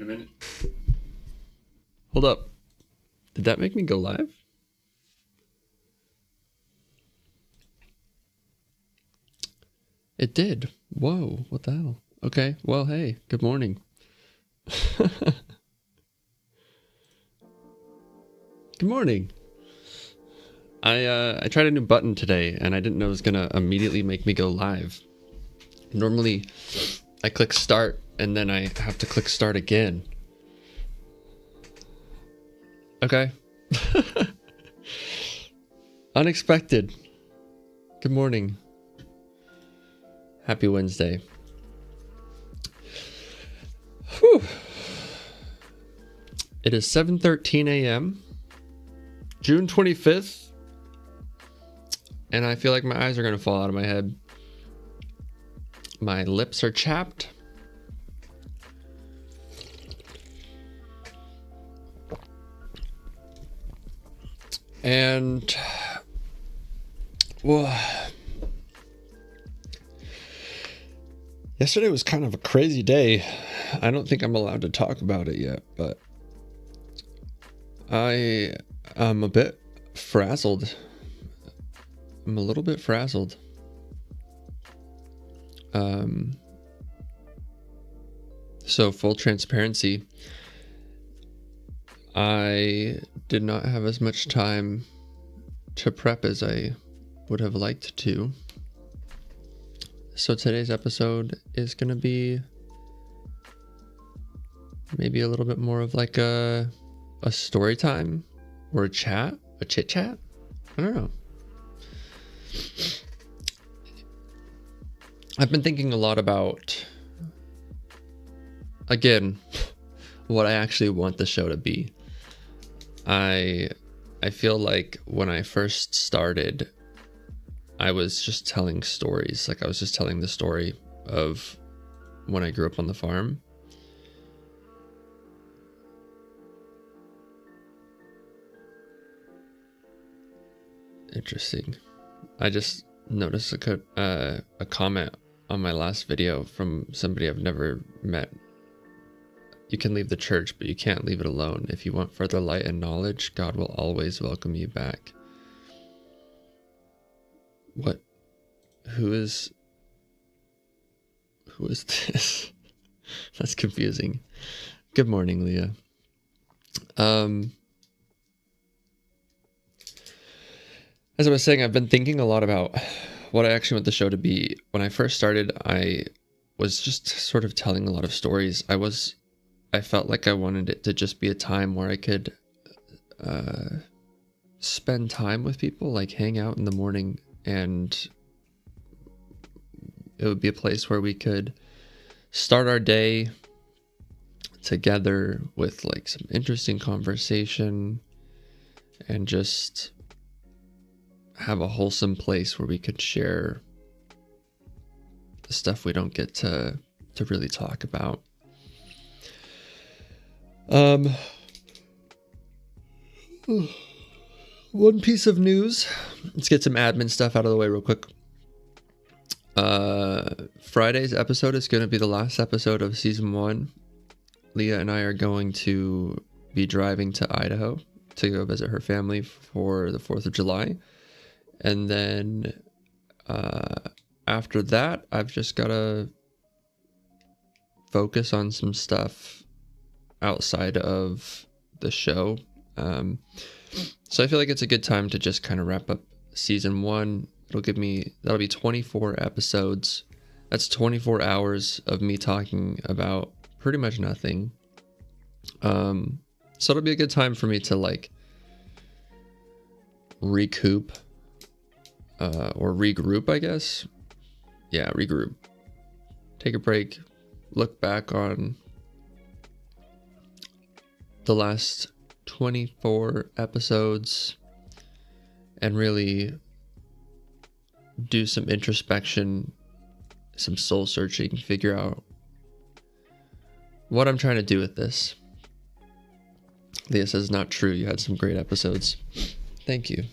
Wait a minute. Hold up. Did that make me go live? It did. Whoa, what the hell? Okay, well, hey, good morning. Good morning. I tried a new button today, and I didn't know it was gonna immediately make me go live. Normally, I click start, and then I have to click start again. Okay. Unexpected. Good morning. Happy Wednesday. Whew. It is 7:13 a.m. June 25th. And I feel like my eyes are going to fall out of my head. My lips are chapped. And, well, yesterday was kind of a crazy day. I don't think I'm allowed to talk about it yet, but I am a bit frazzled. I'm a little bit frazzled. So full transparency, I did not have as much time to prep as I would have liked to. So today's episode is going to be maybe a little bit more of like a story time or a chit chat. I don't know. I've been thinking a lot about, again, what I actually want the show to be. I feel like when I first started, I was just telling stories. Like I was just telling the story of when I grew up on the farm. Interesting. I just noticed a comment on my last video from somebody I've never met. You can leave the church, but you can't leave it alone. If you want further light and knowledge, God will always welcome you back. What? Who is this? That's confusing. Good morning, Leah. As I was saying, I've been thinking a lot about what I actually want the show to be. When I first started, I was just sort of telling a lot of stories. I felt like I wanted it to just be a time where I could spend time with people, like hang out in the morning, and it would be a place where we could start our day together with like some interesting conversation and just have a wholesome place where we could share the stuff we don't get to really talk about. One piece of news. Let's get some admin stuff out of the way real quick. Friday's episode is going to be the last episode of season 1. Leah and I are going to be driving to Idaho to go visit her family for the 4th of July. And then after that, I've just got to focus on some stuff outside of the show. So I feel like it's a good time to just kind of wrap up season 1. That'll be 24 episodes. That's 24 hours of me talking about pretty much nothing. So it'll be a good time for me to like recoup. Or regroup, I guess. Yeah, regroup. Take a break. Look back on the last 24 episodes and really do some introspection, some soul searching, figure out what I'm trying to do with this. Leah says, not true. You had some great episodes. Thank you.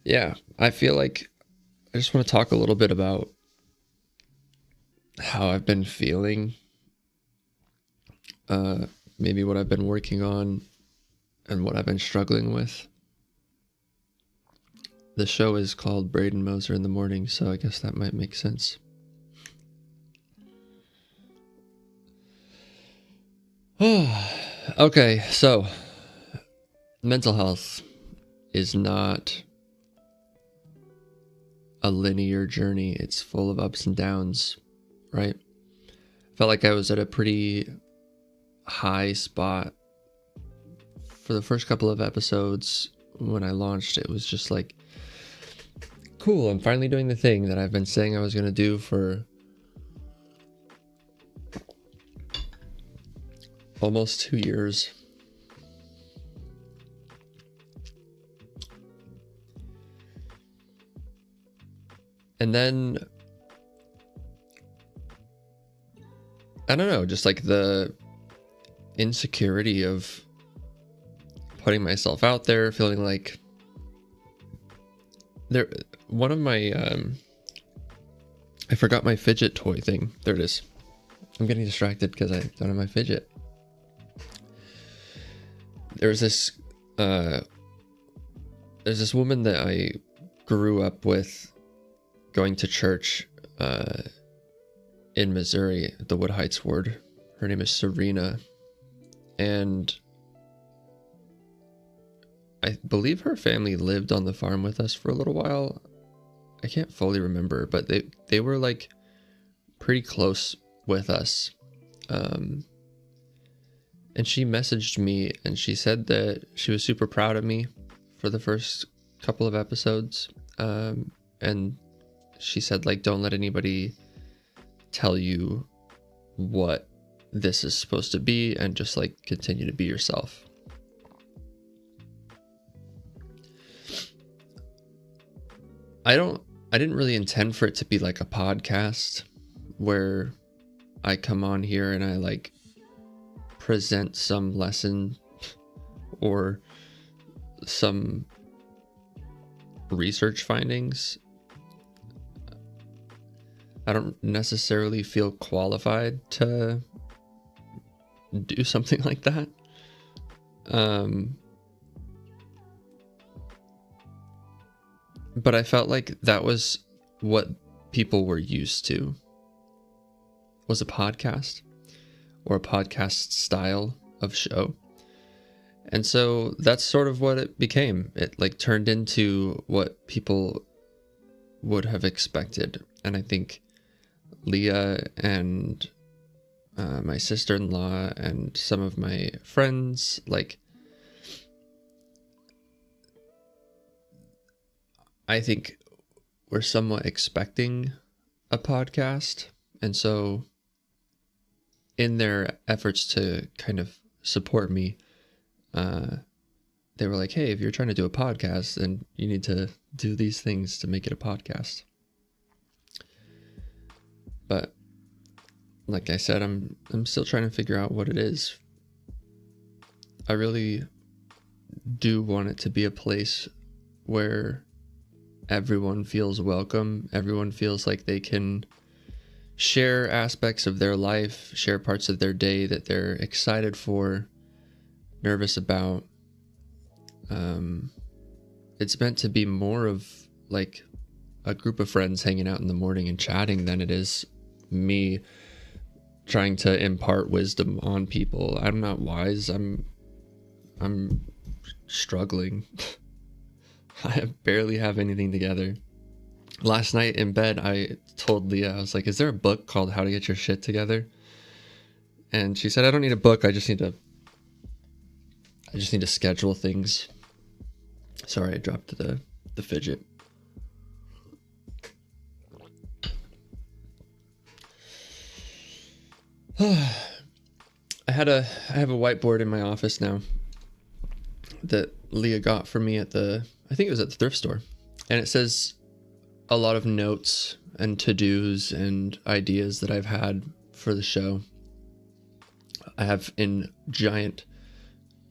Yeah, I feel like I just want to talk a little bit about how I've been feeling, maybe what I've been working on and what I've been struggling with. The show is called Braden Moser in the Morning, so I guess that might make sense. Okay, so mental health is not a linear journey. It's full of ups and downs, right? I felt like I was at a pretty high spot for the first couple of episodes. When I launched, it was just like, cool, I'm finally doing the thing that I've been saying I was going to do for almost 2 years. And then, I don't know, just like the insecurity of putting myself out there, feeling like one of my, I forgot my fidget toy thing. There it is. I'm getting distracted because I don't have my fidget. There's this woman that I grew up with, going to church in Missouri, the Wood Heights ward. Her name is Serena, and I believe her family lived on the farm with us for a little while. I can't fully remember, but they were like pretty close with us. And she messaged me and she said that she was super proud of me for the first couple of episodes. And she said, like, don't let anybody tell you what this is supposed to be, and just like continue to be yourself. I didn't really intend for it to be like a podcast where I come on here and I like present some lesson or some research findings. I don't necessarily feel qualified to do something like that. But I felt like that was what people were used to, was a podcast or a podcast style of show. And so that's sort of what it became. It like turned into what people would have expected. And I think Leah and my sister-in-law and some of my friends, like, I think we're somewhat expecting a podcast. And so in their efforts to kind of support me, they were like, hey, if you're trying to do a podcast, then you need to do these things to make it a podcast. But like I said, I'm still trying to figure out what it is. I really do want it to be a place where everyone feels welcome. Everyone feels like they can share aspects of their life, share parts of their day that they're excited for, nervous about. It's meant to be more of like a group of friends hanging out in the morning and chatting than it is me trying to impart wisdom on people. I'm not wise. I'm struggling. I barely have anything together. Last night in bed, I told Leah, I was like, is there a book called How to Get Your Shit Together? And she said, I don't need a book. I just need to schedule things. Sorry, I dropped the fidget. I have a whiteboard in my office now that Leah got for me at I think it was at the thrift store. And it says a lot of notes and to-dos and ideas that I've had for the show. I have in giant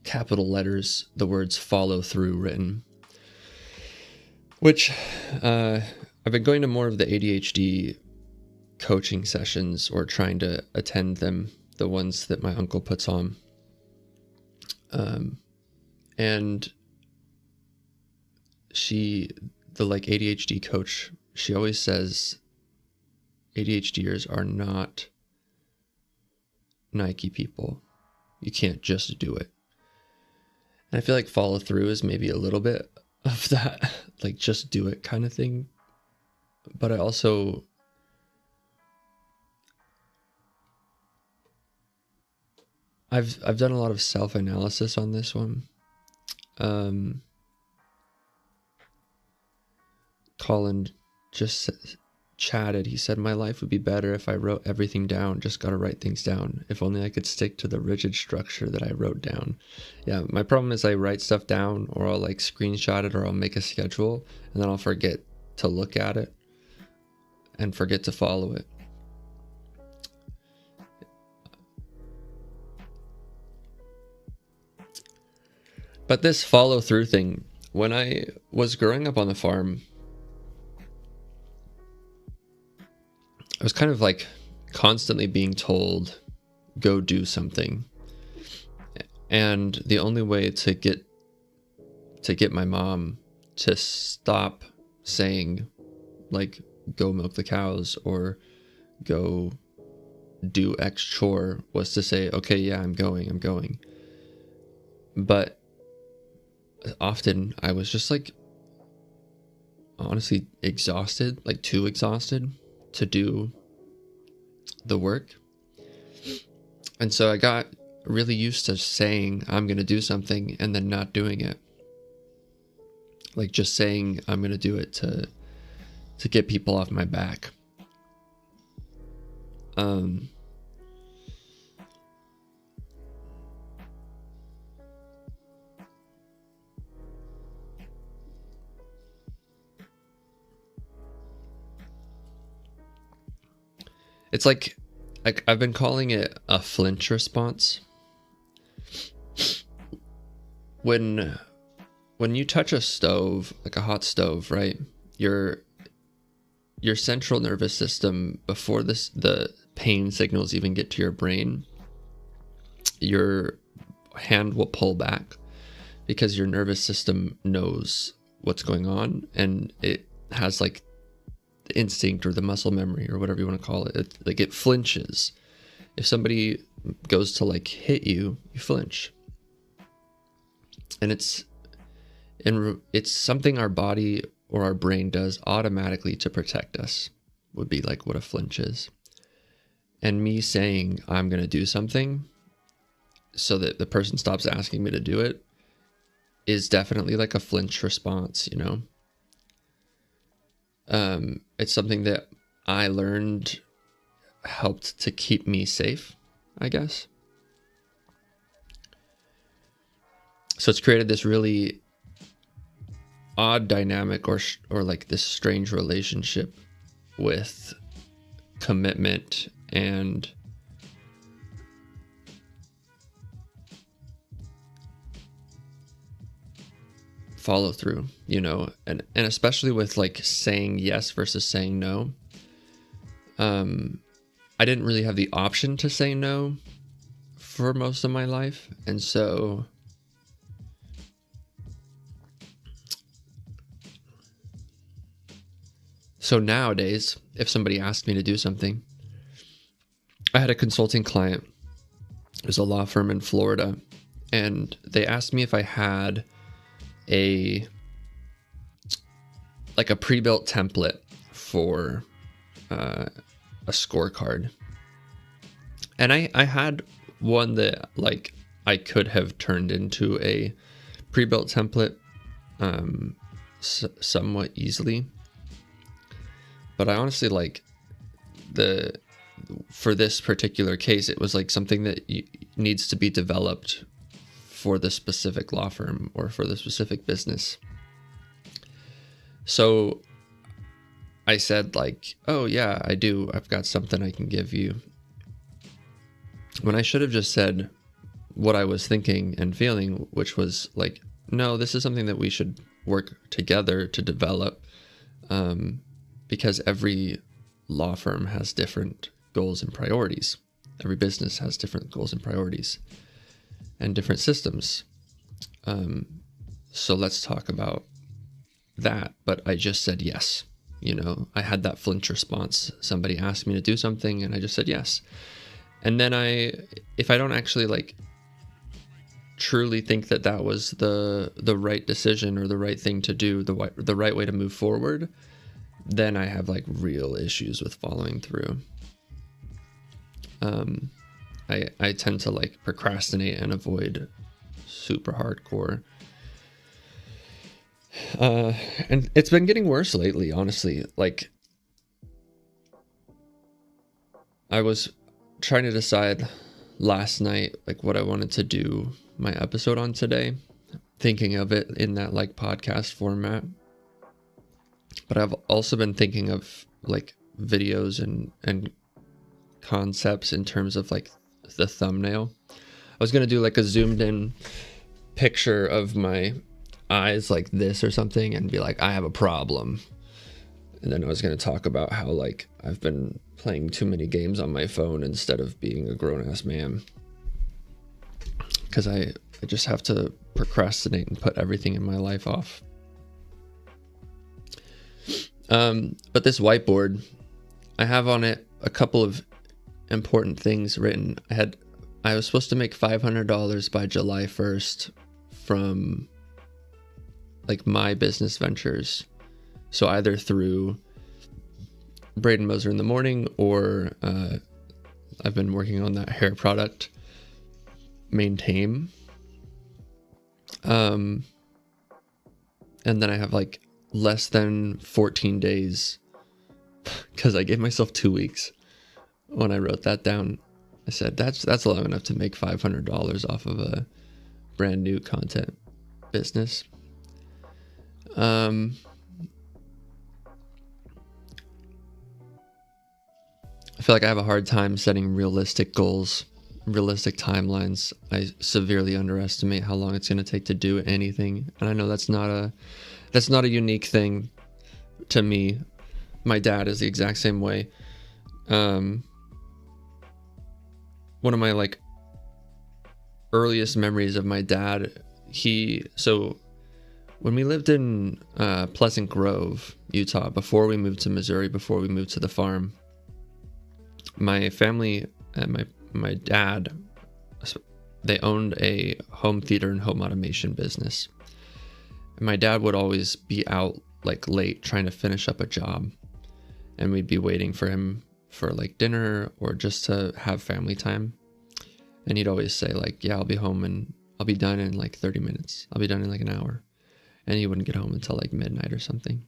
capital letters the words follow through written, which I've been going to more of the ADHD coaching sessions or trying to attend them, the ones that my uncle puts on. And the like ADHD coach, she always says ADHDers are not Nike people. You can't just do it. And I feel like follow through is maybe a little bit of that, like just do it kind of thing. But I've done a lot of self-analysis on this one. Colin just chatted. He said, my life would be better if I wrote everything down. Just got to write things down. If only I could stick to the rigid structure that I wrote down. Yeah, my problem is I write stuff down, or I'll like screenshot it, or I'll make a schedule, and then I'll forget to look at it and forget to follow it. But this follow through thing, when I was growing up on the farm, I was kind of like constantly being told, go do something. And the only way to get my mom to stop saying, like, go milk the cows or go do X chore was to say, okay, yeah, I'm going. But often I was just like, honestly exhausted, like too exhausted to do the work. And so I got really used to saying I'm going to do something and then not doing it. Like just saying I'm going to do it to get people off my back. It's like I've been calling it a flinch response. When you touch a stove, like a hot stove, right? Your central nervous system, before the pain signals even get to your brain, your hand will pull back because your nervous system knows what's going on, and it has like the instinct or the muscle memory or whatever you want to call it. Like it flinches. If somebody goes to like hit you, you flinch. And it's something our body or our brain does automatically to protect us, would be like what a flinch is. And me saying I'm going to do something so that the person stops asking me to do it is definitely like a flinch response, you know? It's something that I learned helped to keep me safe, I guess. So it's created this really odd dynamic or like this strange relationship with commitment and follow through, you know, and especially with like saying yes versus saying no. I didn't really have the option to say no for most of my life, and so nowadays, if somebody asked me to do something, I had a consulting client. It was a law firm in Florida, and they asked me if I had a pre-built template for a scorecard. And I had one that like I could have turned into a pre-built template somewhat easily. But I honestly like for this particular case, it was like something that needs to be developed for the specific law firm or for the specific business. So I said like, oh yeah, I do. I've got something I can give you. When I should have just said what I was thinking and feeling, which was like, no, this is something that we should work together to develop. Because every law firm has different goals and priorities. Every business has different goals and priorities and different systems. So let's talk about that. But I just said yes. I had that flinch response. Somebody asked me to do something and I just said yes. And then if I don't actually like truly think that that was the right decision or the right thing to do, the right way to move forward, then I have like real issues with following through. I tend to like procrastinate and avoid super hardcore. And it's been getting worse lately, honestly. Like, I was trying to decide last night, like, what I wanted to do my episode on today, thinking of it in that like podcast format. But I've also been thinking of like videos and concepts in terms of like the thumbnail. I was going to do like a zoomed in picture of my eyes like this or something and be like, I have a problem. And then I was going to talk about how like I've been playing too many games on my phone instead of being a grown-ass man. Because I just have to procrastinate and put everything in my life off. But this whiteboard, I have on it a couple of important things written. I was supposed to make $500 by July 1st from like my business ventures. So either through Braden Moser in the morning, or I've been working on that hair product, Maintain. And then I have like less than 14 days because I gave myself 2 weeks when I wrote that down. I said that's long enough to make $500 off of a brand new content business. I feel like I have a hard time setting realistic goals, realistic timelines. I severely underestimate how long it's going to take to do anything. And I know that's not a unique thing to me. My dad is the exact same way. One of my like earliest memories of my dad, so when we lived in Pleasant Grove, Utah, before we moved to Missouri, before we moved to the farm, my family and my dad, they owned a home theater and home automation business. And my dad would always be out like late trying to finish up a job, and we'd be waiting for him for like dinner or just to have family time. And he'd always say like, yeah, I'll be home and I'll be done in like 30 minutes. I'll be done in like an hour. And he wouldn't get home until like midnight or something.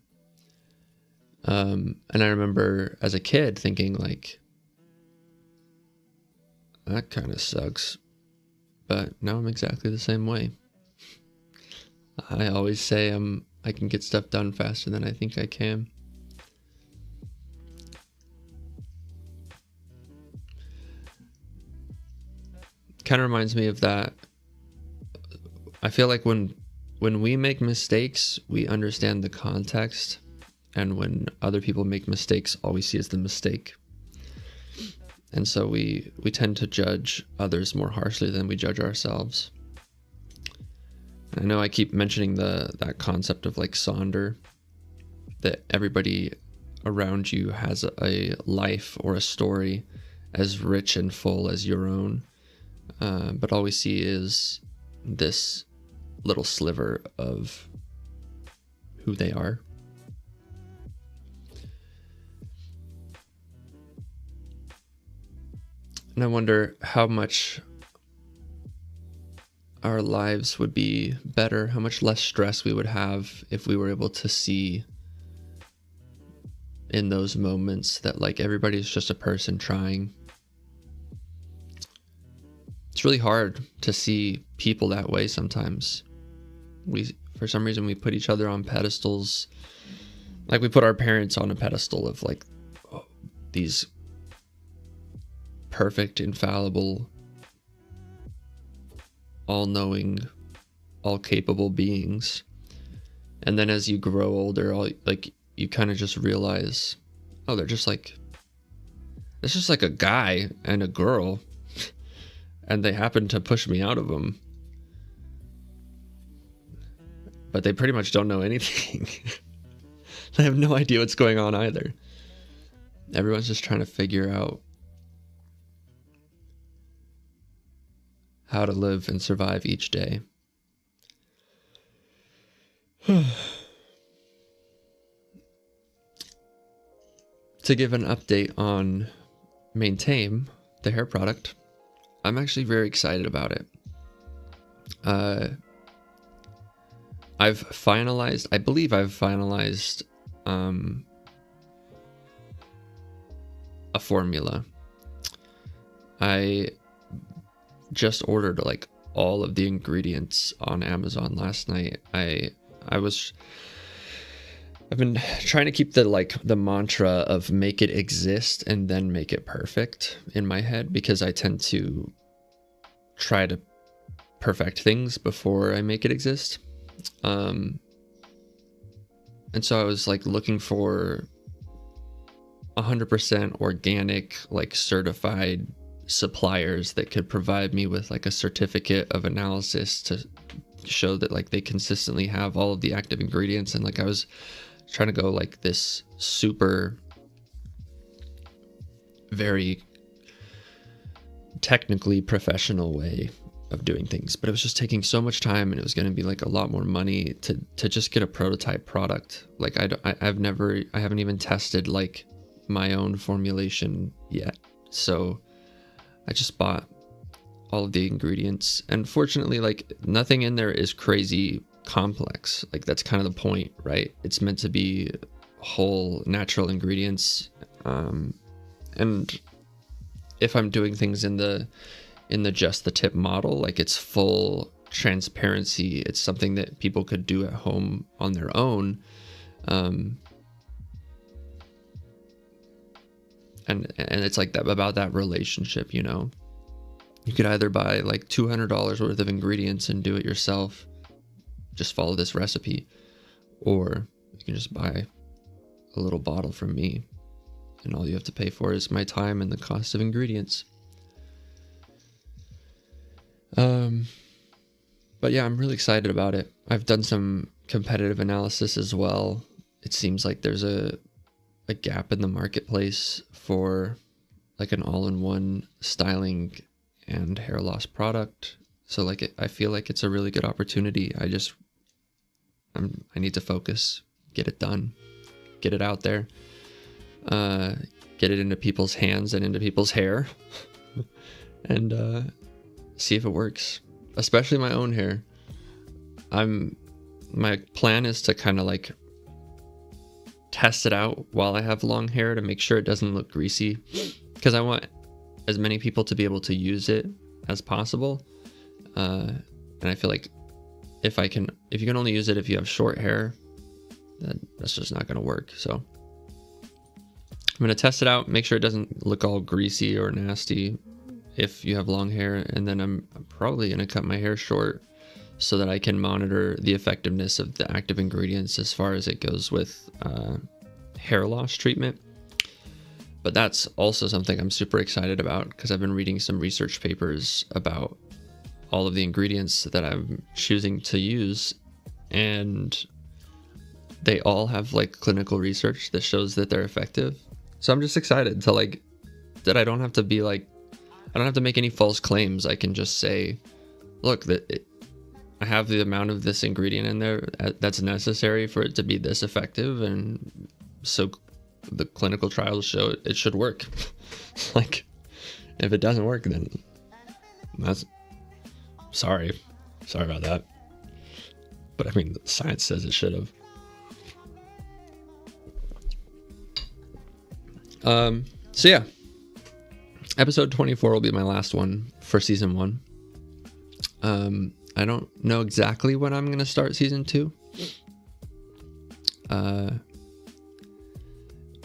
And I remember as a kid thinking like, that kind of sucks. But now I'm exactly the same way. I always say I can get stuff done faster than I think I can. Kind of reminds me of that. I feel like when we make mistakes, we understand the context, and when other people make mistakes, all we see is the mistake. And so we tend to judge others more harshly than we judge ourselves. I know I keep mentioning that concept of like Sonder, that everybody around you has a life or a story as rich and full as your own, but all we see is this little sliver of who they are. And I wonder how much our lives would be better, how much less stress we would have if we were able to see in those moments that like everybody's just a person trying. It's really hard to see people that way sometimes. For some reason, we put each other on pedestals. Like we put our parents on a pedestal of like these perfect, infallible, all-knowing, all-capable beings. And then as you grow older, like you kind of just realize, oh, they're just like It's just like a guy and a girl, and they happen to push me out of them. But they pretty much don't know anything. They have no idea what's going on either. Everyone's just trying to figure out how to live and survive each day. To give an update on Maintain, the hair product, I'm actually very excited about it. I believe I've finalized a formula. I just ordered like all of the ingredients on Amazon last night. I've been trying to keep the mantra of make it exist and then make it perfect in my head, because I tend to try to perfect things before I make it exist. And so I was like looking for 100% organic, like certified suppliers that could provide me with like a certificate of analysis to show that like they consistently have all of the active ingredients. And like I was trying to go like this super very technically professional way of doing things, but it was just taking so much time, and it was going to be like a lot more money to just get a prototype product. Like I haven't even tested like my own formulation yet, so I just bought all of the ingredients, and fortunately like nothing in there is crazy complex. Like that's kind of the point, right? It's meant to be whole natural ingredients, and if I'm doing things in the just the tip model, like it's full transparency, it's something that people could do at home on their own, and it's like that, about that relationship, you know. You could either buy like $200 worth of ingredients and do it yourself, just follow this recipe, or you can just buy a little bottle from me, and all you have to pay for is my time and the cost of ingredients. But yeah, I'm really excited about it. I've done some competitive analysis as well. It seems like there's a gap in the marketplace for like an all-in-one styling and hair loss product. So like I feel like it's a really good opportunity. I need to focus, get it done, get it out there, get it into people's hands and into people's hair, and see if it works, especially my own hair. My plan is to kind of like test it out while I have long hair to make sure it doesn't look greasy, because I want as many people to be able to use it as possible. And I feel like if you can only use it if you have short hair, that's just not going to work. So I'm going to test it out, make sure it doesn't look all greasy or nasty if you have long hair, and then I'm probably going to cut my hair short so that I can monitor the effectiveness of the active ingredients as far as it goes with hair loss treatment. But that's also something I'm super excited about, because I've been reading some research papers about all of the ingredients that I'm choosing to use, and they all have like clinical research that shows that they're effective. So I'm just excited to like that I don't have to make any false claims. I can just say, look, I have the amount of this ingredient in there that's necessary for it to be this effective, and so the clinical trials show it should work. Like, if it doesn't work, then that's sorry about that. But I mean, science says it should have. So yeah, episode 24 will be my last one for season 1. I don't know exactly when I'm going to start season 2.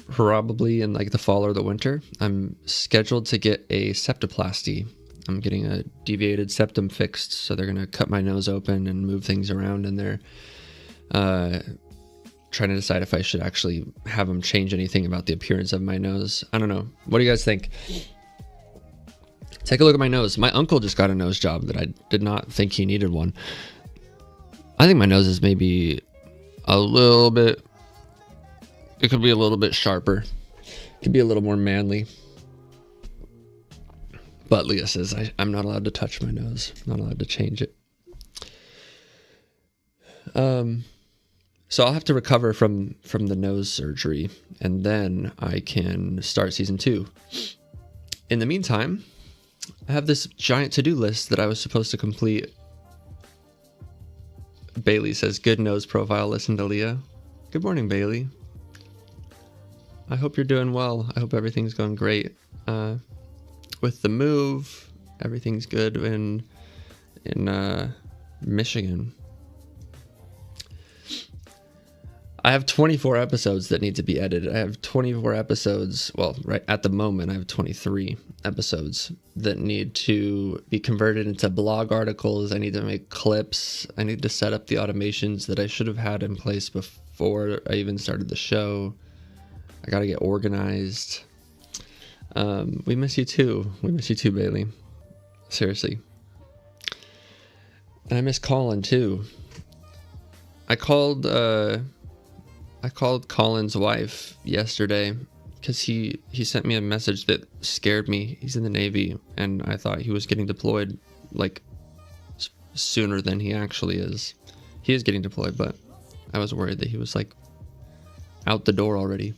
Probably in like the fall or the winter. I'm scheduled to get a septoplasty. I'm getting a deviated septum fixed, so they're going to cut my nose open and move things around in there. trying to decide if I should actually have him change anything about the appearance of my nose. I don't know. What do you guys think? Take a look at my nose. My uncle just got a nose job that I did not think he needed one. I think my nose is maybe a little bit, it could be a little bit sharper. It could be a little more manly. But Leah says I'm not allowed to touch my nose. I'm not allowed to change it. So I'll have to recover from the nose surgery, and then I can start season 2. In the meantime, I have this giant to-do list that I was supposed to complete. Bailey says, good nose profile, listen to Leah. Good morning, Bailey. I hope you're doing well. I hope everything's going great. With the move, everything's good in Michigan. I have 24 episodes that need to be edited. I have 24 episodes. Well, right at the moment, I have 23 episodes that need to be converted into blog articles. I need to make clips. I need to set up the automations that I should have had in place before I even started the show. I got to get organized. We miss you too. We miss you too, Bailey. Seriously. And I miss Colin too. I called Colin's wife yesterday because he sent me a message that scared me. He's in the Navy, and I thought he was getting deployed like sooner than he actually is. He is getting deployed, but I was worried that he was like out the door already.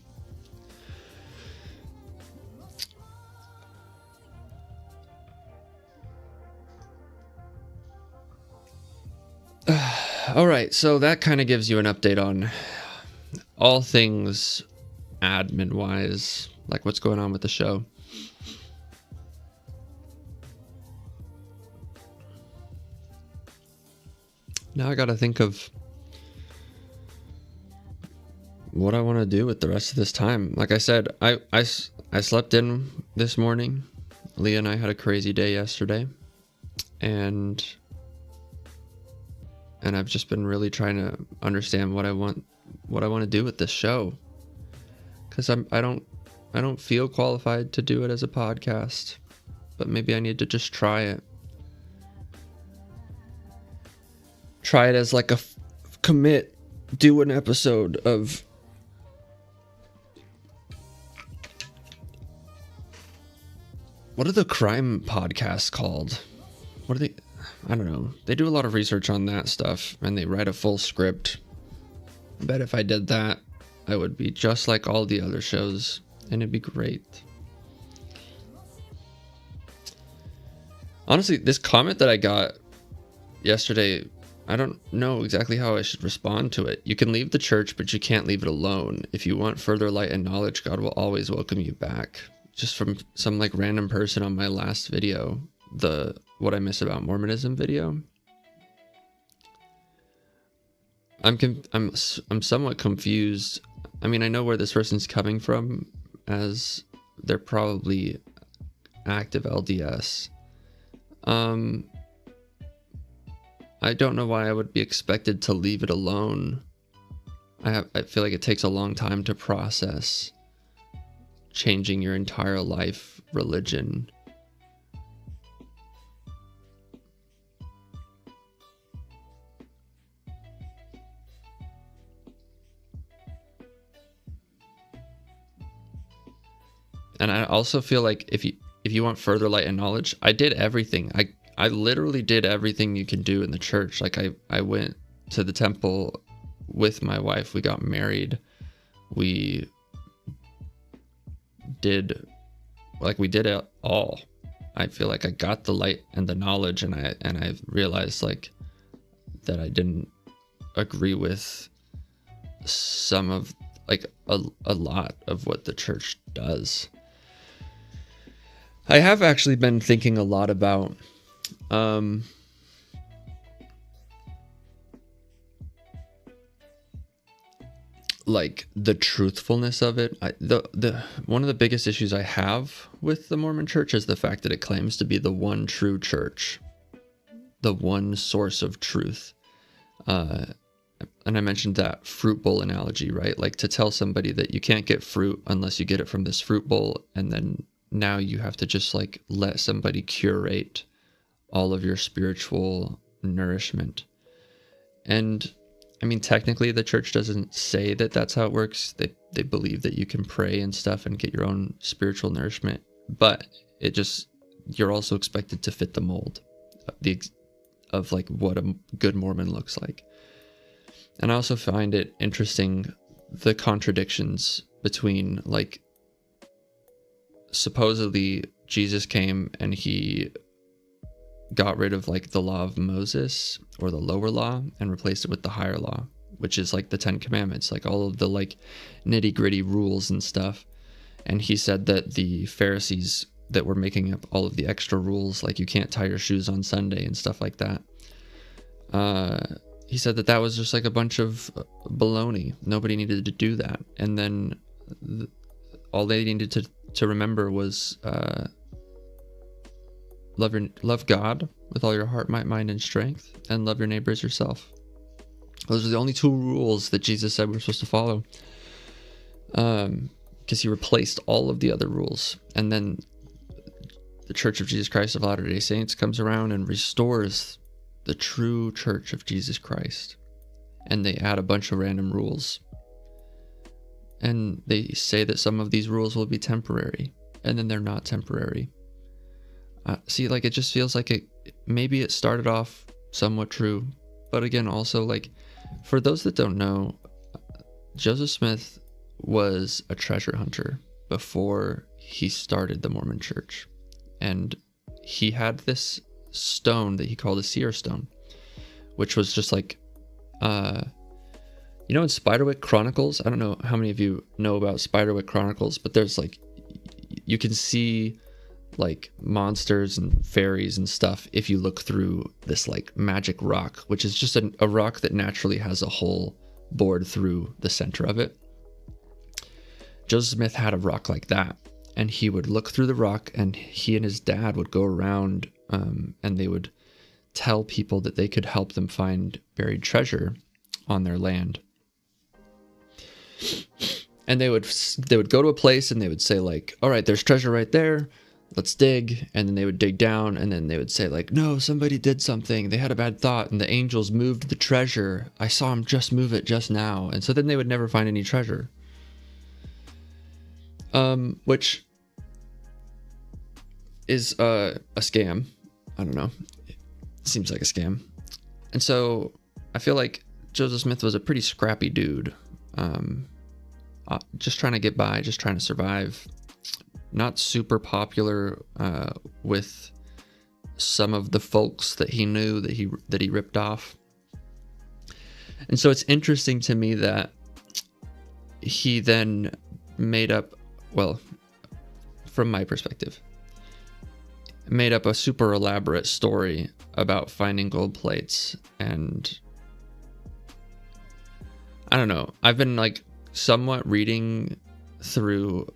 All right, so that kind of gives you an update on all things admin wise, like what's going on with the show. Now I got to think of what I want to do with the rest of this time. Like I said, I slept in this morning. Leah and I had a crazy day yesterday, and I've just been really trying to understand what I want to do with this show, because I don't feel qualified to do it as a podcast, but maybe I need to just try it as like a commit, do an episode of what are the crime podcasts called? What are they? I don't know. They do a lot of research on that stuff, and they write a full script. I bet if I did that, I would be just like all the other shows, and it'd be great. Honestly, this comment that I got yesterday, I don't know exactly how I should respond to it. You can leave the church, but you can't leave it alone. If you want further light and knowledge, God will always welcome you back. Just from some like random person on my last video, the What I Miss About Mormonism video. I'm somewhat confused. I mean, I know where this person's coming from, as they're probably active LDS. I don't know why I would be expected to leave it alone. I feel like it takes a long time to process changing your entire life, religion. And I also feel like if you want further light and knowledge, I did everything. I literally did everything you can do in the church. Like I went to the temple with my wife. We got married. We did it all. I feel like I got the light and the knowledge, and I realized like that I didn't agree with some of like a lot of what the church does. I have actually been thinking a lot about like the truthfulness of it. The one of the biggest issues I have with the Mormon church is the fact that it claims to be the one true church, the one source of truth. and I mentioned that fruit bowl analogy, right? Like to tell somebody that you can't get fruit unless you get it from this fruit bowl, and then now you have to just like let somebody curate all of your spiritual nourishment. And I mean, technically the church doesn't say that that's how it works. They believe that you can pray and stuff and get your own spiritual nourishment, but you're also expected to fit the mold of like what a good Mormon looks like. And I also find it interesting, the contradictions between, like, supposedly Jesus came and he got rid of like the law of Moses, or the lower law, and replaced it with the higher law, which is like the 10 Commandments, like all of the like nitty gritty rules and stuff. And he said that the Pharisees that were making up all of the extra rules, like you can't tie your shoes on Sunday and stuff like that, he said that that was just like a bunch of baloney. Nobody needed to do that. And then all they needed to remember was love God with all your heart, might, mind, and strength, and love your neighbor as yourself. Those are the only 2 rules that Jesus said we're supposed to follow, because he replaced all of the other rules. And then the Church of Jesus Christ of Latter-day Saints comes around and restores the true Church of Jesus Christ, and they add a bunch of random rules, and they say that some of these rules will be temporary, and then they're not temporary. See, like, it just feels like maybe it started off somewhat true, but again, also, like, for those that don't know, Joseph Smith was a treasure hunter before he started the Mormon Church, and he had this stone that he called a seer stone, which was just like, in Spiderwick Chronicles, I don't know how many of you know about Spiderwick Chronicles, but there's like, you can see like monsters and fairies and stuff if you look through this like magic rock, which is just a rock that naturally has a hole bored through the center of it. Joseph Smith had a rock like that, and he would look through the rock, and he and his dad would go around, and they would tell people that they could help them find buried treasure on their land. And they would go to a place and they would say like, all right, there's treasure right there, let's dig. And then they would dig down, and then they would say like, no, somebody did something, they had a bad thought, and the angels moved the treasure, I saw them just move it just now. And so then they would never find any treasure, which is a scam. I don't know, it seems like a scam. And so I feel like Joseph Smith was a pretty scrappy dude, just trying to get by, just trying to survive. Not super popular with some of the folks that he knew, that he ripped off. And so it's interesting to me that he then made up, well, from my perspective, made up a super elaborate story about finding gold plates. And I don't know, I've been like somewhat reading through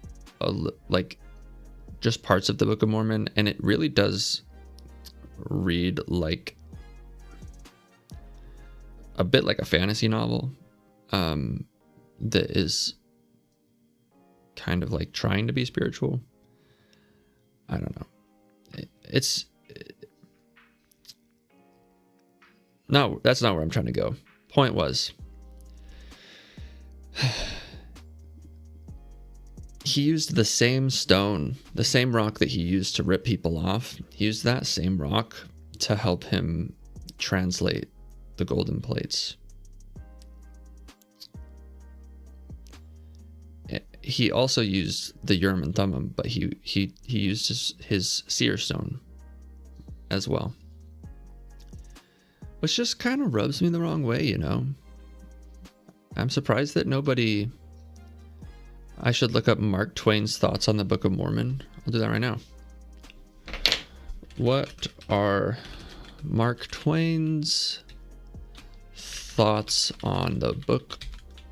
like just parts of the Book of Mormon, and it really does read like a bit like a fantasy novel, that is kind of like trying to be spiritual. I don't know. That's not where I'm trying to go. Point was, he used the same stone, the same rock that he used to rip people off. He used that same rock to help him translate the golden plates. He also used the Urim and Thummim, but he used his seer stone as well, which just kind of rubs me the wrong way, you know. I'm surprised that nobody... I should look up Mark Twain's thoughts on the Book of Mormon. I'll do that right now. What are Mark Twain's thoughts on the Book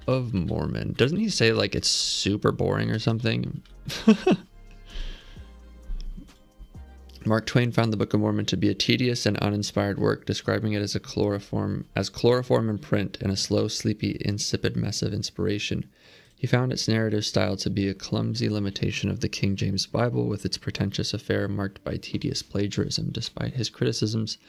of Mormon? Doesn't he say like it's super boring or something? Mark Twain found the Book of Mormon to be a tedious and uninspired work, describing it as chloroform in print and a slow, sleepy, insipid mess of inspiration. He found its narrative style to be a clumsy limitation of the King James Bible, with its pretentious affair marked by tedious plagiarism. Despite his criticisms,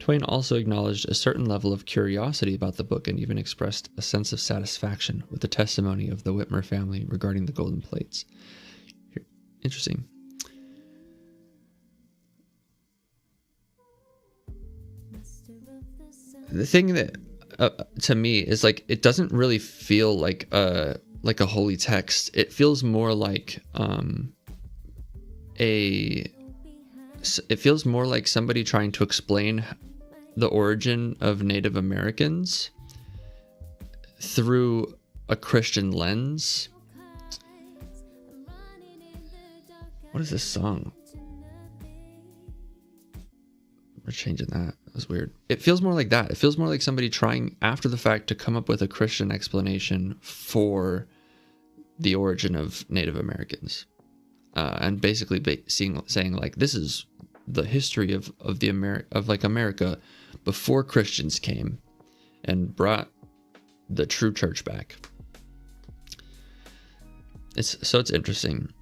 Twain also acknowledged a certain level of curiosity about the book and even expressed a sense of satisfaction with the testimony of the Whitmer family regarding the golden plates. Interesting. The thing that to me is like, it doesn't really feel like a holy text. It feels more like it feels more like somebody trying to explain the origin of Native Americans through a Christian lens. What is this song? We're changing that. That was weird. It feels more like that. It feels more like somebody trying after the fact to come up with a Christian explanation for the origin of Native Americans, and basically saying like, this is the history of America before Christians came and brought the true church back. It's interesting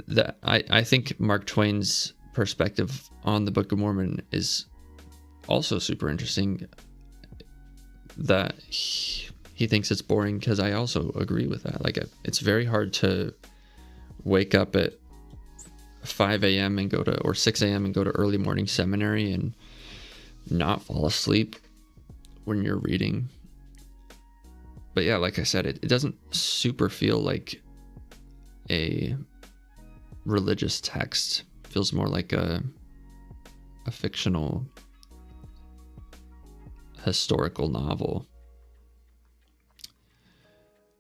that I think Mark Twain's perspective on the Book of Mormon is also super interesting. That he thinks it's boring, because I also agree with that. Like, it's very hard to wake up at 5 a.m. and or 6 a.m. and go to early morning seminary and not fall asleep when you're reading. But yeah, like I said, it doesn't super feel like a religious text. It feels more like a fictional historical novel.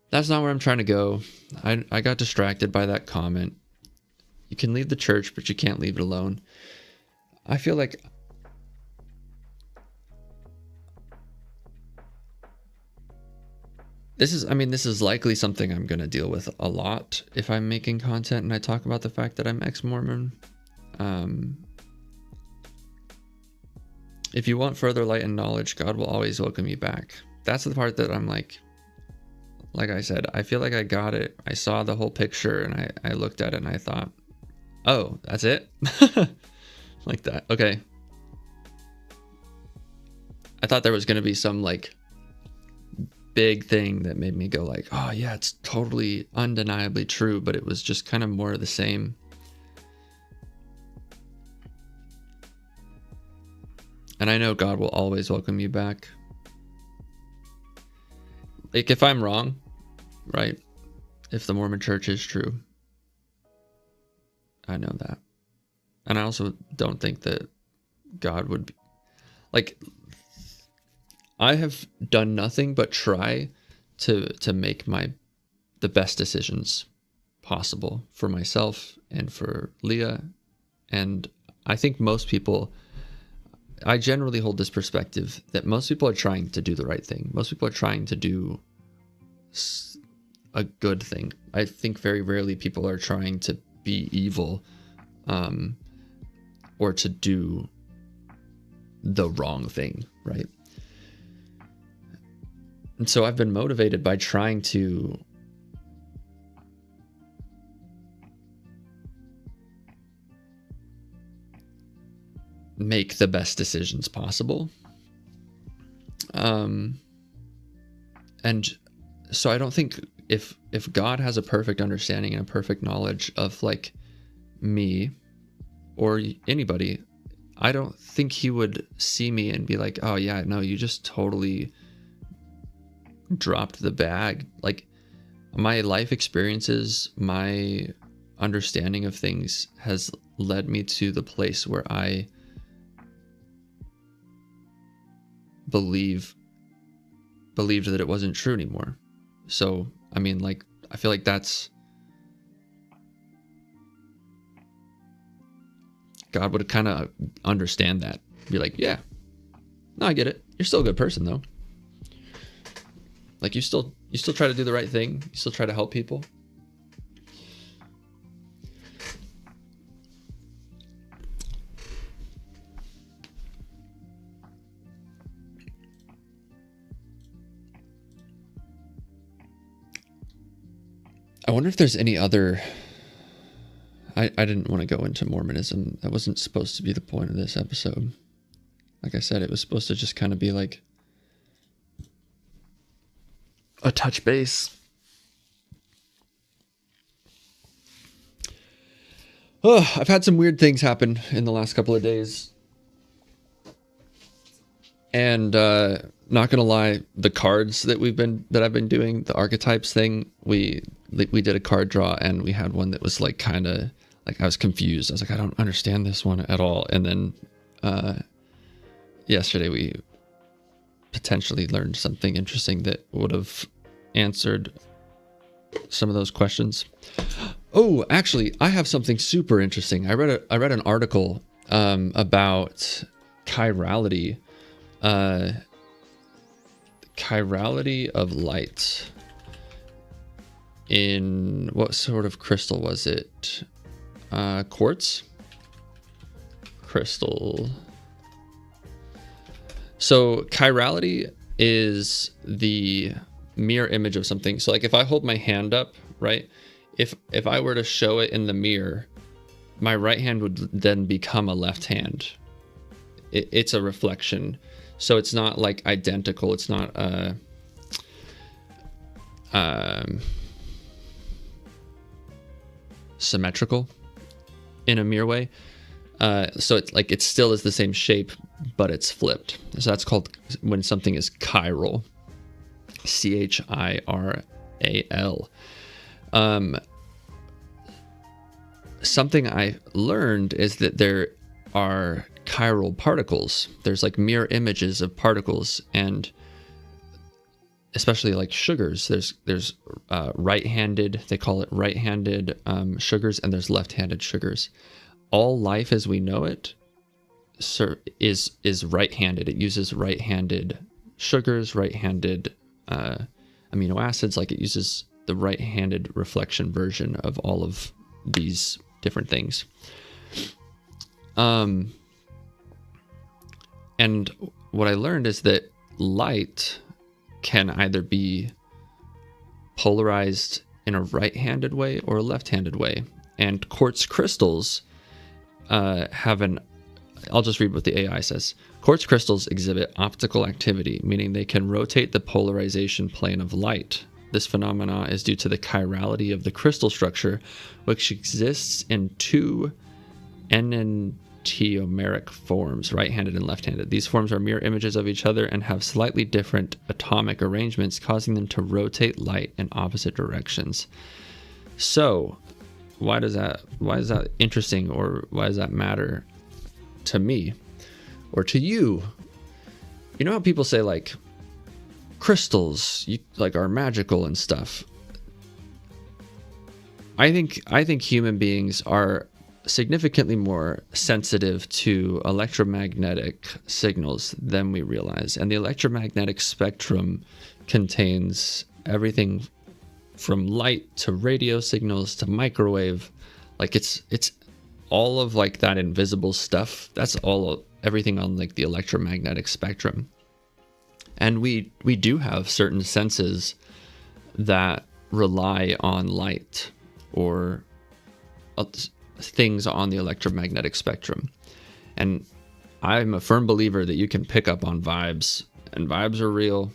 That's not where I'm trying to go. I got distracted by that comment. You can leave the church, but you can't leave it alone. I feel like this is likely something I'm going to deal with a lot if I'm making content and I talk about the fact that I'm ex-Mormon. If you want further light and knowledge, God will always welcome you back. That's the part that I'm like I said, I feel like I got it. I saw the whole picture and I looked at it and I thought, oh, that's it? Like that. Okay. I thought there was going to be some like big thing that made me go like, oh yeah, it's totally undeniably true, but it was just kind of more of the same. And I know God will always welcome you back. Like, if I'm wrong, right? If the Mormon church is true, I know that. And I also don't think that God would be, like, I have done nothing but try to make the best decisions possible for myself and for Leah. And I think most people, I generally hold this perspective that most people are trying to do the right thing. Most people are trying to do a good thing. I think very rarely people are trying to be evil, or to do the wrong thing, right? And so I've been motivated by trying to make the best decisions possible. And so I don't think if God has a perfect understanding and a perfect knowledge of like me or anybody, I don't think he would see me and be like, oh yeah, no, you just totally dropped the bag. Like, my life experiences, my understanding of things has led me to the place where I believed that it wasn't true anymore. So, I mean, like, I feel like that's, God would kind of understand that. Be like, yeah, no, I get it. You're still a good person though. Like, you still try to do the right thing. You still try to help people. I wonder if there's any other... I didn't want to go into Mormonism. That wasn't supposed to be the point of this episode. Like I said, it was supposed to just kind of be like a touch base. Oh, I've had some weird things happen in the last couple of days. And not gonna lie, the cards that I've been doing, the archetypes thing, we did a card draw and we had one that was like kind of like, I was confused. I was like, I don't understand this one at all. And then yesterday we potentially learned something interesting that would have answered some of those questions. Oh, actually, I have something super interesting. I read an article about chirality. Chirality of light. In what sort of crystal was it? Quartz crystal. So chirality is the mirror image of something. So like if I hold my hand up, right? If I were to show it in the mirror, my right hand would then become a left hand. It's a reflection. So it's not like identical. It's not symmetrical in a mirror way. So it's like it still is the same shape, but it's flipped. So that's called when something is chiral. CHIRAL. Something I learned is that there are chiral particles. There's like mirror images of particles, and especially like sugars. There's right-handed, they call it right-handed sugars, and there's left-handed sugars. All life as we know it is right-handed. It uses right-handed sugars, right-handed amino acids. Like it uses the right-handed reflection version of all of these different things. And what I learned is that light can either be polarized in a right-handed way or a left-handed way. And quartz crystals I'll just read what the AI says. Quartz crystals exhibit optical activity, meaning they can rotate the polarization plane of light. This phenomena is due to the chirality of the crystal structure, which exists in two enantiomeric forms, right-handed and left-handed. These forms are mirror images of each other and have slightly different atomic arrangements, causing them to rotate light in opposite directions. So, why is that interesting, or why does that matter to me or to you? You know how people say like crystals like are magical and stuff. I think human beings are significantly more sensitive to electromagnetic signals than we realize. And the electromagnetic spectrum contains everything from light to radio signals to microwave. Like it's all of like that invisible stuff. That's everything on like the electromagnetic spectrum. And we do have certain senses that rely on light or things on the electromagnetic spectrum. And I'm a firm believer that you can pick up on vibes, and vibes are real,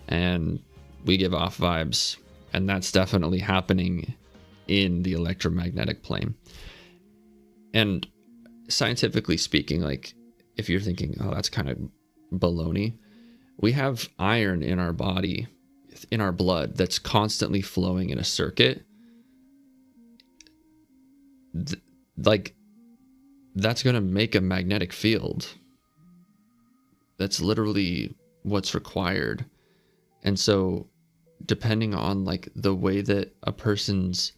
and we give off vibes, and that's definitely happening in the electromagnetic plane. And scientifically speaking, like if you're thinking, oh, that's kind of baloney, we have iron in our body, in our blood, that's constantly flowing in a circuit. Like that's going to make a magnetic field. That's literally what's required. And so depending on like the way that a person's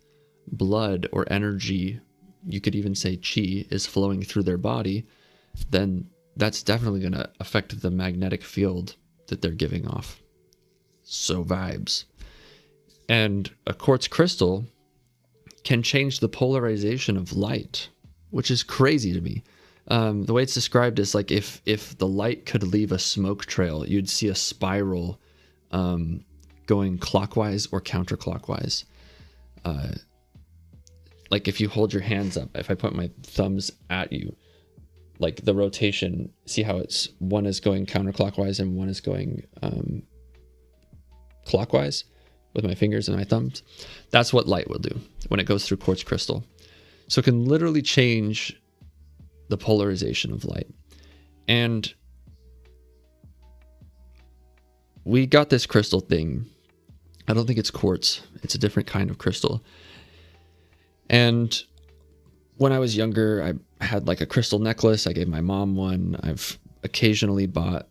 blood or energy, you could even say chi, is flowing through their body, then that's definitely going to affect the magnetic field that they're giving off. So vibes. And a quartz crystal can change the polarization of light, which is crazy to me. The way it's described is like if the light could leave a smoke trail, you'd see a spiral going clockwise or counterclockwise. like if you hold your hands up, if I point my thumbs at you, like the rotation, see how it's one is going counterclockwise and one is going clockwise with my fingers and my thumbs. That's what light will do when it goes through quartz crystal. So it can literally change the polarization of light. And we got this crystal thing. I don't think it's quartz. It's a different kind of crystal. And when I was younger, I had like a crystal necklace. I gave my mom one. I've occasionally bought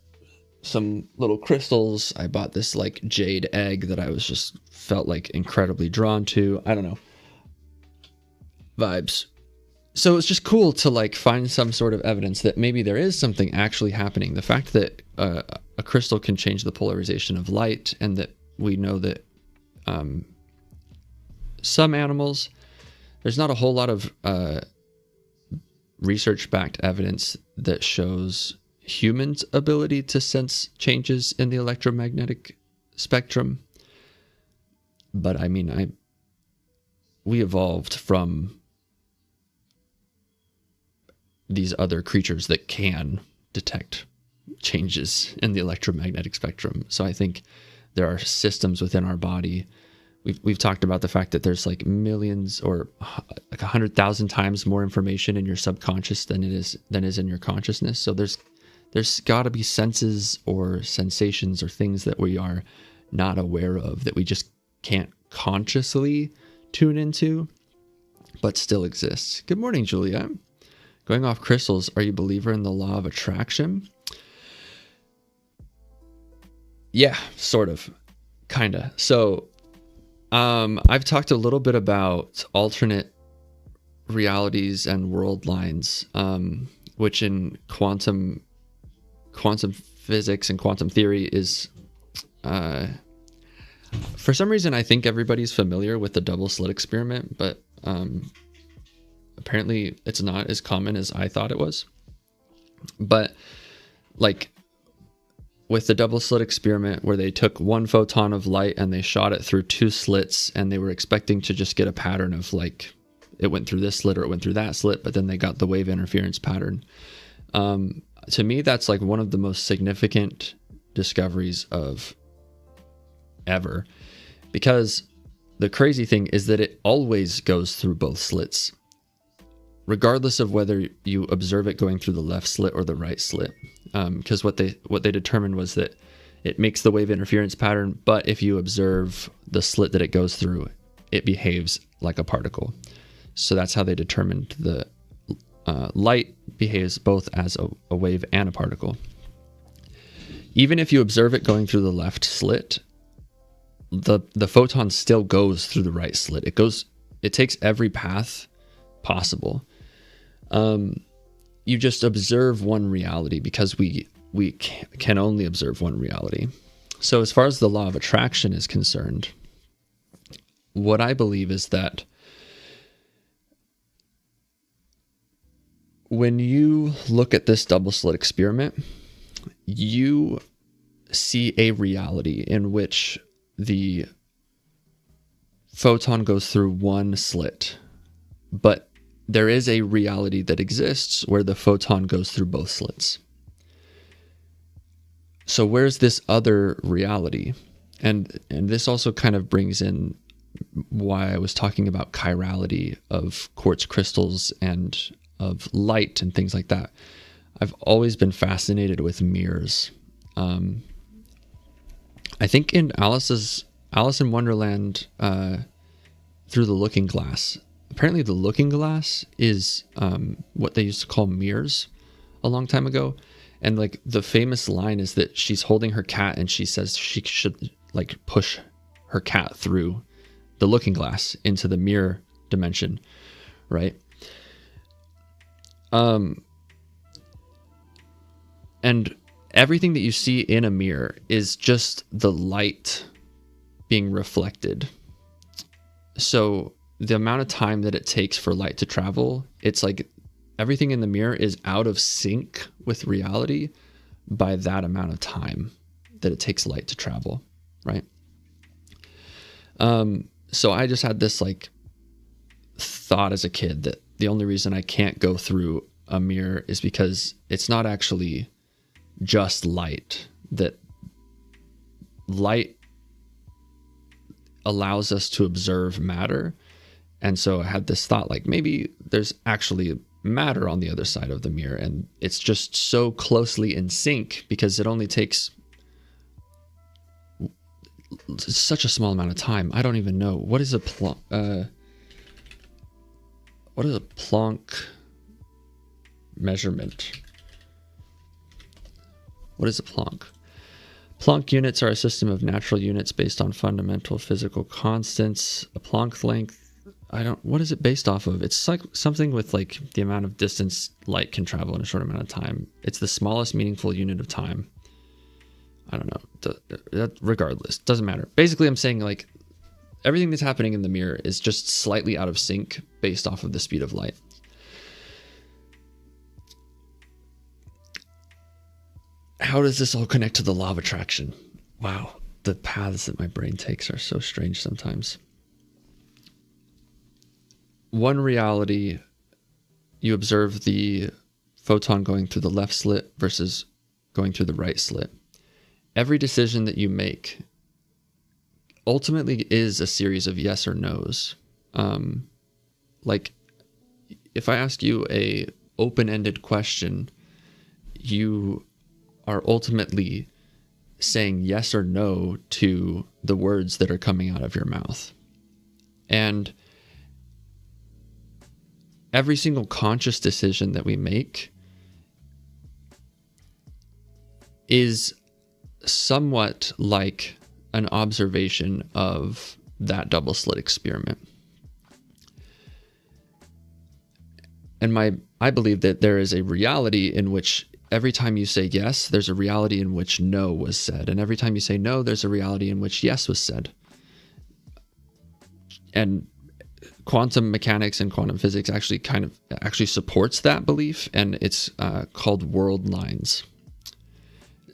some little crystals. I bought this like jade egg that I was just felt like incredibly drawn to. I don't know. Vibes. So it's just cool to like find some sort of evidence that maybe there is something actually happening. The fact that a crystal can change the polarization of light, and that we know that some animals, there's not a whole lot of research-backed evidence that shows humans' ability to sense changes in the electromagnetic spectrum. But I mean, we evolved from these other creatures that can detect changes in the electromagnetic spectrum. So I think there are systems within our body. We've talked about the fact that there's like millions or like 100,000 times more information in your subconscious than is in your consciousness. So there's got to be senses or sensations or things that we are not aware of, that we just can't consciously tune into, but still exists. Good morning, Julia. Going off crystals, are you a believer in the law of attraction? Yeah, sort of, kind of. So I've talked a little bit about alternate realities and world lines, which in quantum physics and quantum theory is, for some reason, I think everybody's familiar with the double slit experiment, but apparently it's not as common as I thought it was. But like with the double slit experiment, where they took one photon of light and they shot it through two slits, and they were expecting to just get a pattern of like it went through this slit or it went through that slit, but then they got the wave interference pattern. To me, that's like one of the most significant discoveries of ever, because the crazy thing is that it always goes through both slits, regardless of whether you observe it going through the left slit or the right slit. Because what they determined was that it makes the wave interference pattern, but if you observe the slit that it goes through, it behaves like a particle. So that's how they determined the light behaves both as a wave and a particle. Even if you observe it going through the left slit, the photon still goes through the right slit. It takes every path possible. You just observe one reality, because we can only observe one reality. So as far as the law of attraction is concerned, what I believe is that when you look at this double slit experiment, you see a reality in which the photon goes through one slit, but there is a reality that exists where the photon goes through both slits. So where's this other reality? And this also kind of brings in why I was talking about chirality of quartz crystals and of light and things like that. I've always been fascinated with mirrors. I think in Alice in Wonderland, Through the Looking Glass, apparently the looking glass is what they used to call mirrors a long time ago. And like the famous line is that she's holding her cat and she says she should like push her cat through the looking glass into the mirror dimension, right? And everything that you see in a mirror is just the light being reflected. So the amount of time that it takes for light to travel, it's like everything in the mirror is out of sync with reality by that amount of time that it takes light to travel, right? So I just had this like thought as a kid that the only reason I can't go through a mirror is because it's not actually just light. That light allows us to observe matter. And so I had this thought like maybe there's actually matter on the other side of the mirror, and it's just so closely in sync because it only takes such a small amount of time. I don't even know what is a Planck measurement. What is a Planck? Planck units are a system of natural units based on fundamental physical constants. A Planck length, what is it based off of? It's like something with like the amount of distance light can travel in a short amount of time. It's the smallest meaningful unit of time. I don't know. Regardless, doesn't matter. Basically, I'm saying like everything that's happening in the mirror is just slightly out of sync based off of the speed of light. How does this all connect to the law of attraction? Wow, the paths that my brain takes are so strange sometimes. One reality, you observe the photon going through the left slit versus going through the right slit. Every decision that you make ultimately is a series of yes or no's. Like if I ask you a open-ended question, you are ultimately saying yes or no to the words that are coming out of your mouth. And every single conscious decision that we make is somewhat like an observation of that double slit experiment. And I believe that there is a reality in which every time you say yes, there's a reality in which no was said. And every time you say no, there's a reality in which yes was said. And quantum mechanics and quantum physics actually supports that belief, and it's called world lines.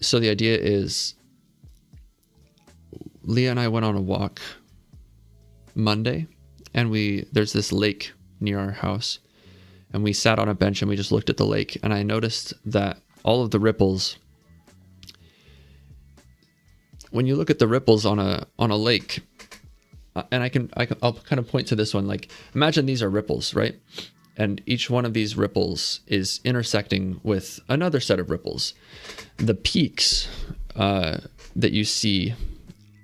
So the idea is, Leah and I went on a walk Monday, and there's this lake near our house, and we sat on a bench and we just looked at the lake, and I noticed that all of the ripples, when you look at the ripples on a lake, and I'll kind of point to this one, like imagine these are ripples, right? And each one of these ripples is intersecting with another set of ripples. The peaks that you see,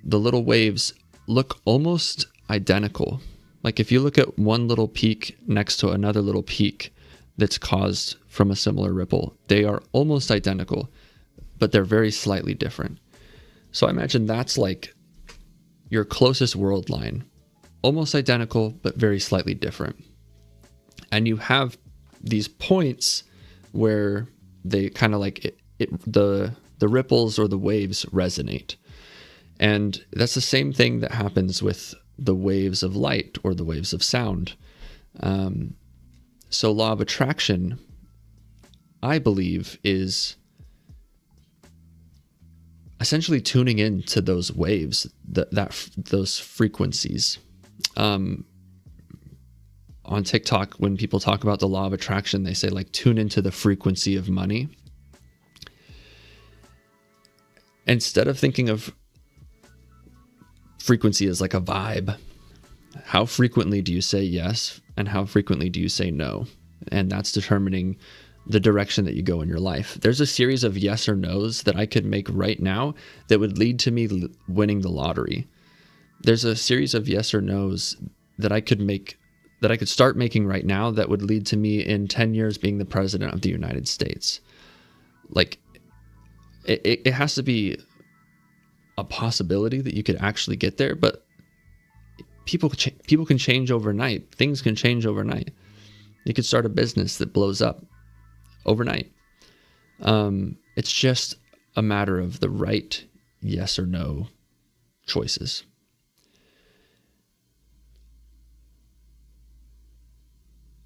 the little waves, look almost identical. Like if you look at one little peak next to another little peak that's caused from a similar ripple, they are almost identical, but they're very slightly different. So I imagine that's like your closest world line, almost identical, but very slightly different. And you have these points where they kind of like the ripples or the waves resonate. And that's the same thing that happens with the waves of light or the waves of sound. So law of attraction, I believe, is essentially tuning into those waves, those frequencies. On TikTok, when people talk about the law of attraction, they say like tune into the frequency of money. Instead of thinking of frequency as like a vibe, how frequently do you say yes and how frequently do you say no? And that's determining the direction that you go in your life. There's a series of yes or no's that I could make right now that would lead to me winning the lottery. There's a series of yes or no's that I could start making right now that would lead to me in 10 years being the president of the United States. Like it has to be a possibility that you could actually get there, but people can change overnight. Things can change overnight. You could start a business that blows up overnight. It's just a matter of the right yes or no choices.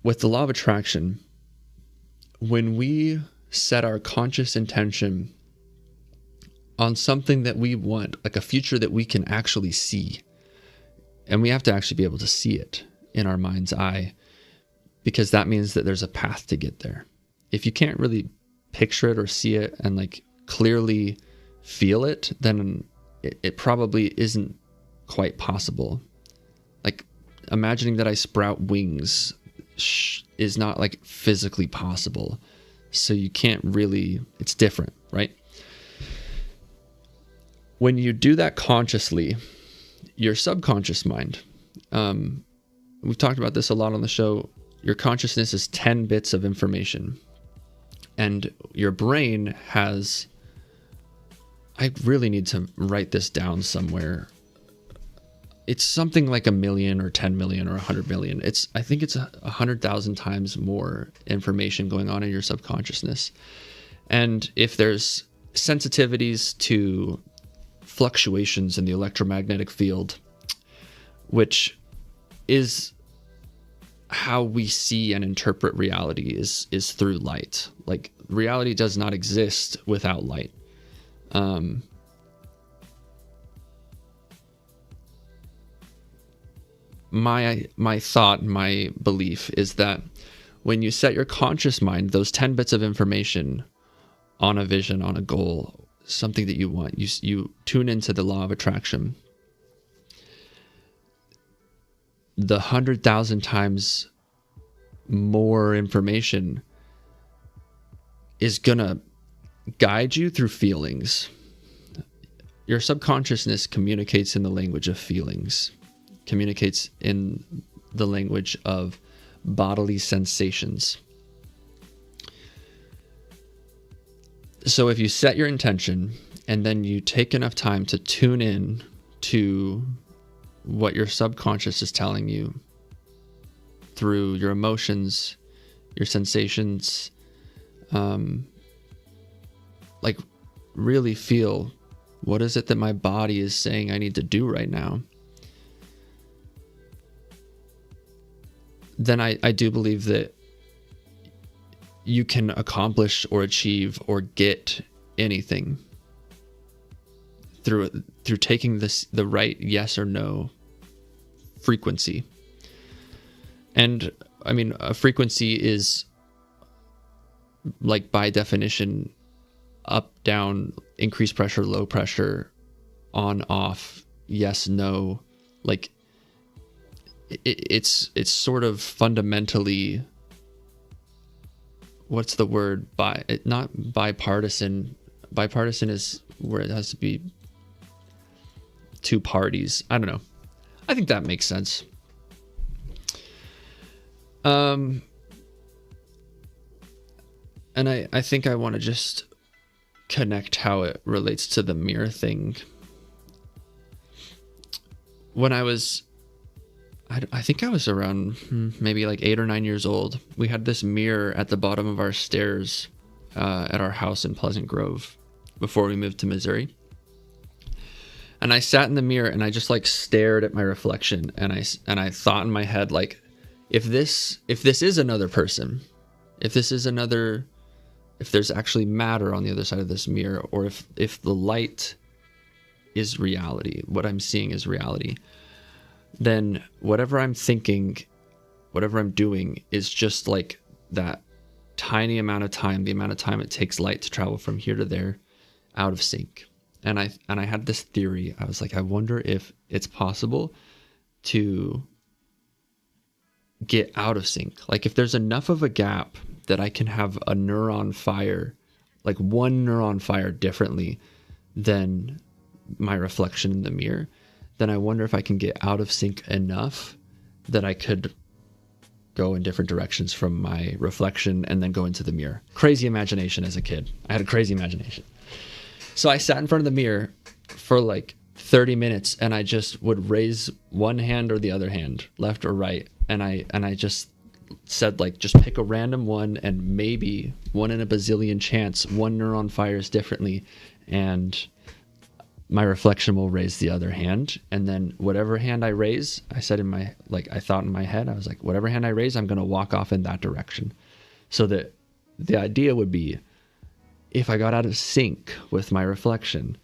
With the law of attraction, when we set our conscious intention on something that we want, like a future that we can actually see, And we have to actually be able to see it in our mind's eye, because that means that there's a path to get there. If you can't really picture it or see it and like clearly feel it, then it probably isn't quite possible. Like imagining that I sprout wings is not like physically possible. So you can't really, it's different, right? When you do that consciously, your subconscious mind, we've talked about this a lot on the show. Your consciousness is 10 bits of information, and your brain has, I really need to write this down somewhere. It's something like 1 million or 10 million or 100 million. I think it's 100,000 times more information going on in your subconsciousness. And if there's sensitivities to fluctuations in the electromagnetic field, which is how we see and interpret reality, is through light. Like reality does not exist without light. My thought, my belief is that when you set your conscious mind, those 10 bits of information on a vision, on a goal, something that you want, you tune into the law of attraction. The 100,000 times more information is gonna guide you through feelings. Your subconsciousness communicates in the language of feelings, communicates in the language of bodily sensations. So if you set your intention and then you take enough time to tune in to what your subconscious is telling you through your emotions, your sensations, like really feel, what is it that my body is saying I need to do right now? Then I do believe that you can accomplish or achieve or get anything through taking the right yes or no frequency. And I mean, a frequency is, like, by definition, up, down, increased pressure, low pressure, on, off, yes, no. Like it's sort of fundamentally, what's the word? Not bipartisan. Bipartisan is where it has to be two parties. I don't know. I think that makes sense. And I think I want to just connect how it relates to the mirror thing. When I think I was around maybe like 8 or 9 years old, we had this mirror at the bottom of our stairs at our house in Pleasant Grove before we moved to Missouri. And I sat in the mirror and I just like stared at my reflection, and I thought in my head, like, if this is another person, if there's actually matter on the other side of this mirror, or if the light is reality, what I'm seeing is reality, then whatever I'm thinking, whatever I'm doing is just like that tiny amount of time, the amount of time it takes light to travel from here to there, out of sync. And I had this theory. I was like, I wonder if it's possible to get out of sync. Like if there's enough of a gap that I can have a neuron fire, like one neuron fire differently than my reflection in the mirror, then I wonder if I can get out of sync enough that I could go in different directions from my reflection and then go into the mirror. Crazy imagination as a kid. I had a crazy imagination. So I sat in front of the mirror for like 30 minutes and I just would raise one hand or the other hand, left or right. And I just said, like, just pick a random one, and maybe one in a bazillion chance, one neuron fires differently, and my reflection will raise the other hand. And then whatever hand I raise, I thought in my head, I was like, whatever hand I raise, I'm going to walk off in that direction. So that the idea would be, if I got out of sync with my reflection,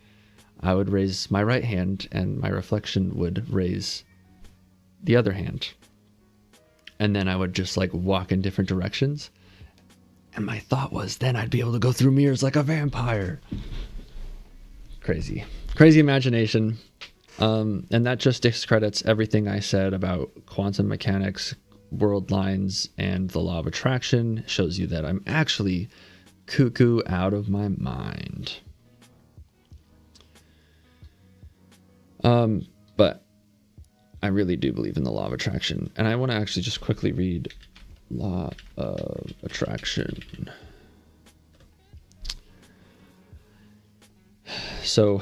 I would raise my right hand and my reflection would raise the other hand. And then I would just like walk in different directions. And my thought was, then I'd be able to go through mirrors like a vampire. Crazy imagination. And that just discredits everything I said about quantum mechanics, world lines, and the law of attraction. Shows you that I'm actually cuckoo out of my mind. But I really do believe in the law of attraction. And I want to actually just quickly read Law of Attraction. So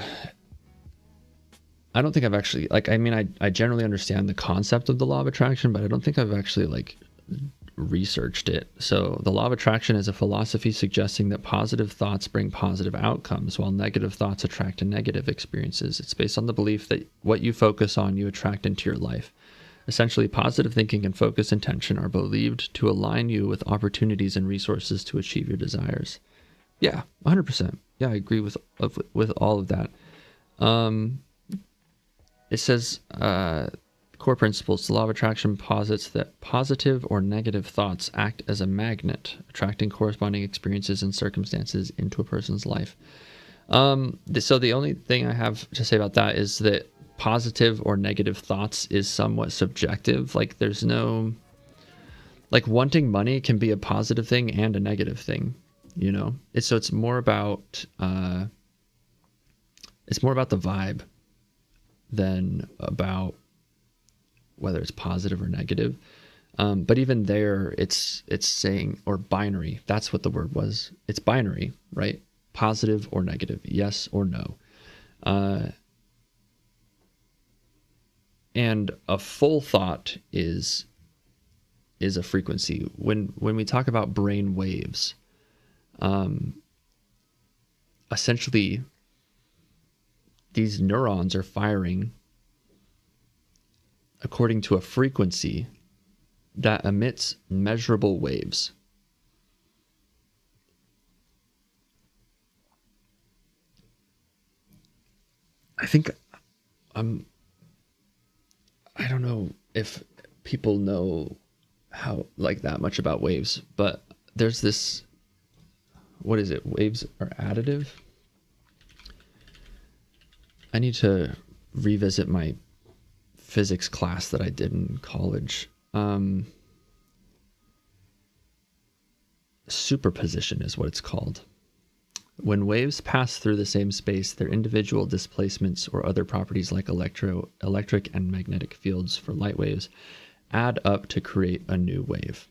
I don't think I've actually, like, I mean, I generally understand the concept of the law of attraction, but I don't think I've actually, like, researched it. So the law of attraction is a philosophy suggesting that positive thoughts bring positive outcomes, while negative thoughts attract to negative experiences. It's based on the belief that what you focus on, you attract into your life. Essentially, positive thinking and focused intention are believed to align you with opportunities and resources to achieve your desires. Yeah, 100%. Yeah, I agree with all of that. It says, core principles, the law of attraction posits that positive or negative thoughts act as a magnet, attracting corresponding experiences and circumstances into a person's life. So the only thing I have to say about that is that positive or negative thoughts is somewhat subjective. Like, there's no, like, wanting money can be a positive thing and a negative thing, you know? It's more about, the vibe than about whether it's positive or negative. But even there, it's saying, or binary, that's what the word was. It's binary, right? Positive or negative, yes or no. And a full thought is a frequency. When we talk about brain waves, essentially these neurons are firing according to a frequency that emits measurable waves. I think I don't know if people know how, like, that much about waves, but there's this, what is it? Waves are additive. I need to revisit my physics class that I did in college. Superposition is what it's called. When waves pass through the same space, their individual displacements or other properties like electric and magnetic fields for light waves add up to create a new wave.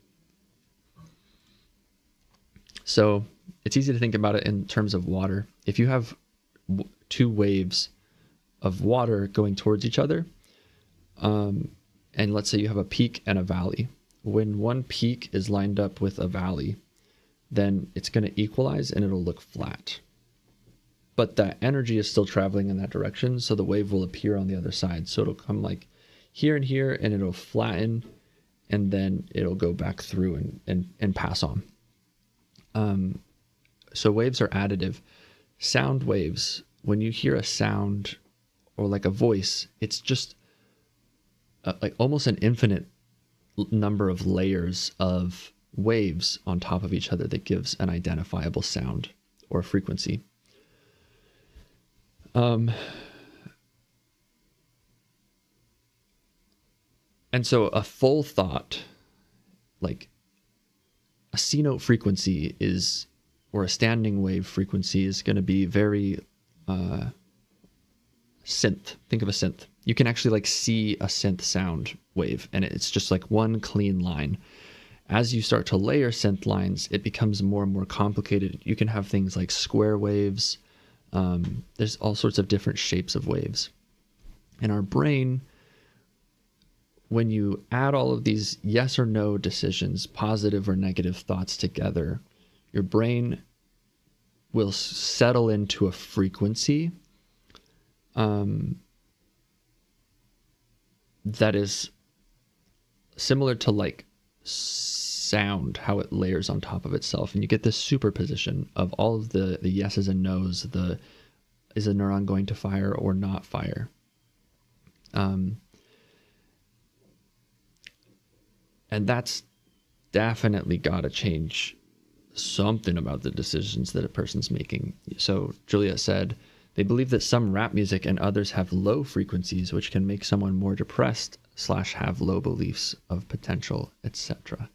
So it's easy to think about it in terms of water. If you have two waves of water going towards each other, and let's say you have a peak and a valley. When one peak is lined up with a valley, then it's going to equalize and it'll look flat. But that energy is still traveling in that direction, so the wave will appear on the other side. So it'll come like here and here, and it'll flatten, and then it'll go back through and pass on. So waves are additive. Sound waves, when you hear a sound or like a voice, it's just like almost an infinite number of layers of waves on top of each other that gives an identifiable sound or frequency. And so a full thought, like a C note frequency is, or a standing wave frequency is going to be very synth. Think of a synth. You can actually like see a synth sound wave, and it's just like one clean line. As you start to layer synth lines, it becomes more and more complicated. You can have things like square waves. There's all sorts of different shapes of waves. In our brain, when you add all of these yes or no decisions, positive or negative thoughts together, your brain will settle into a frequency that is similar to like sound, how it layers on top of itself, and you get this superposition of all of the yeses and nos. Is a neuron going to fire or not fire? And that's definitely got to change something about the decisions that a person's making. So Julia said, they believe that some rap music and others have low frequencies, which can make someone more depressed / have low beliefs of potential, etc.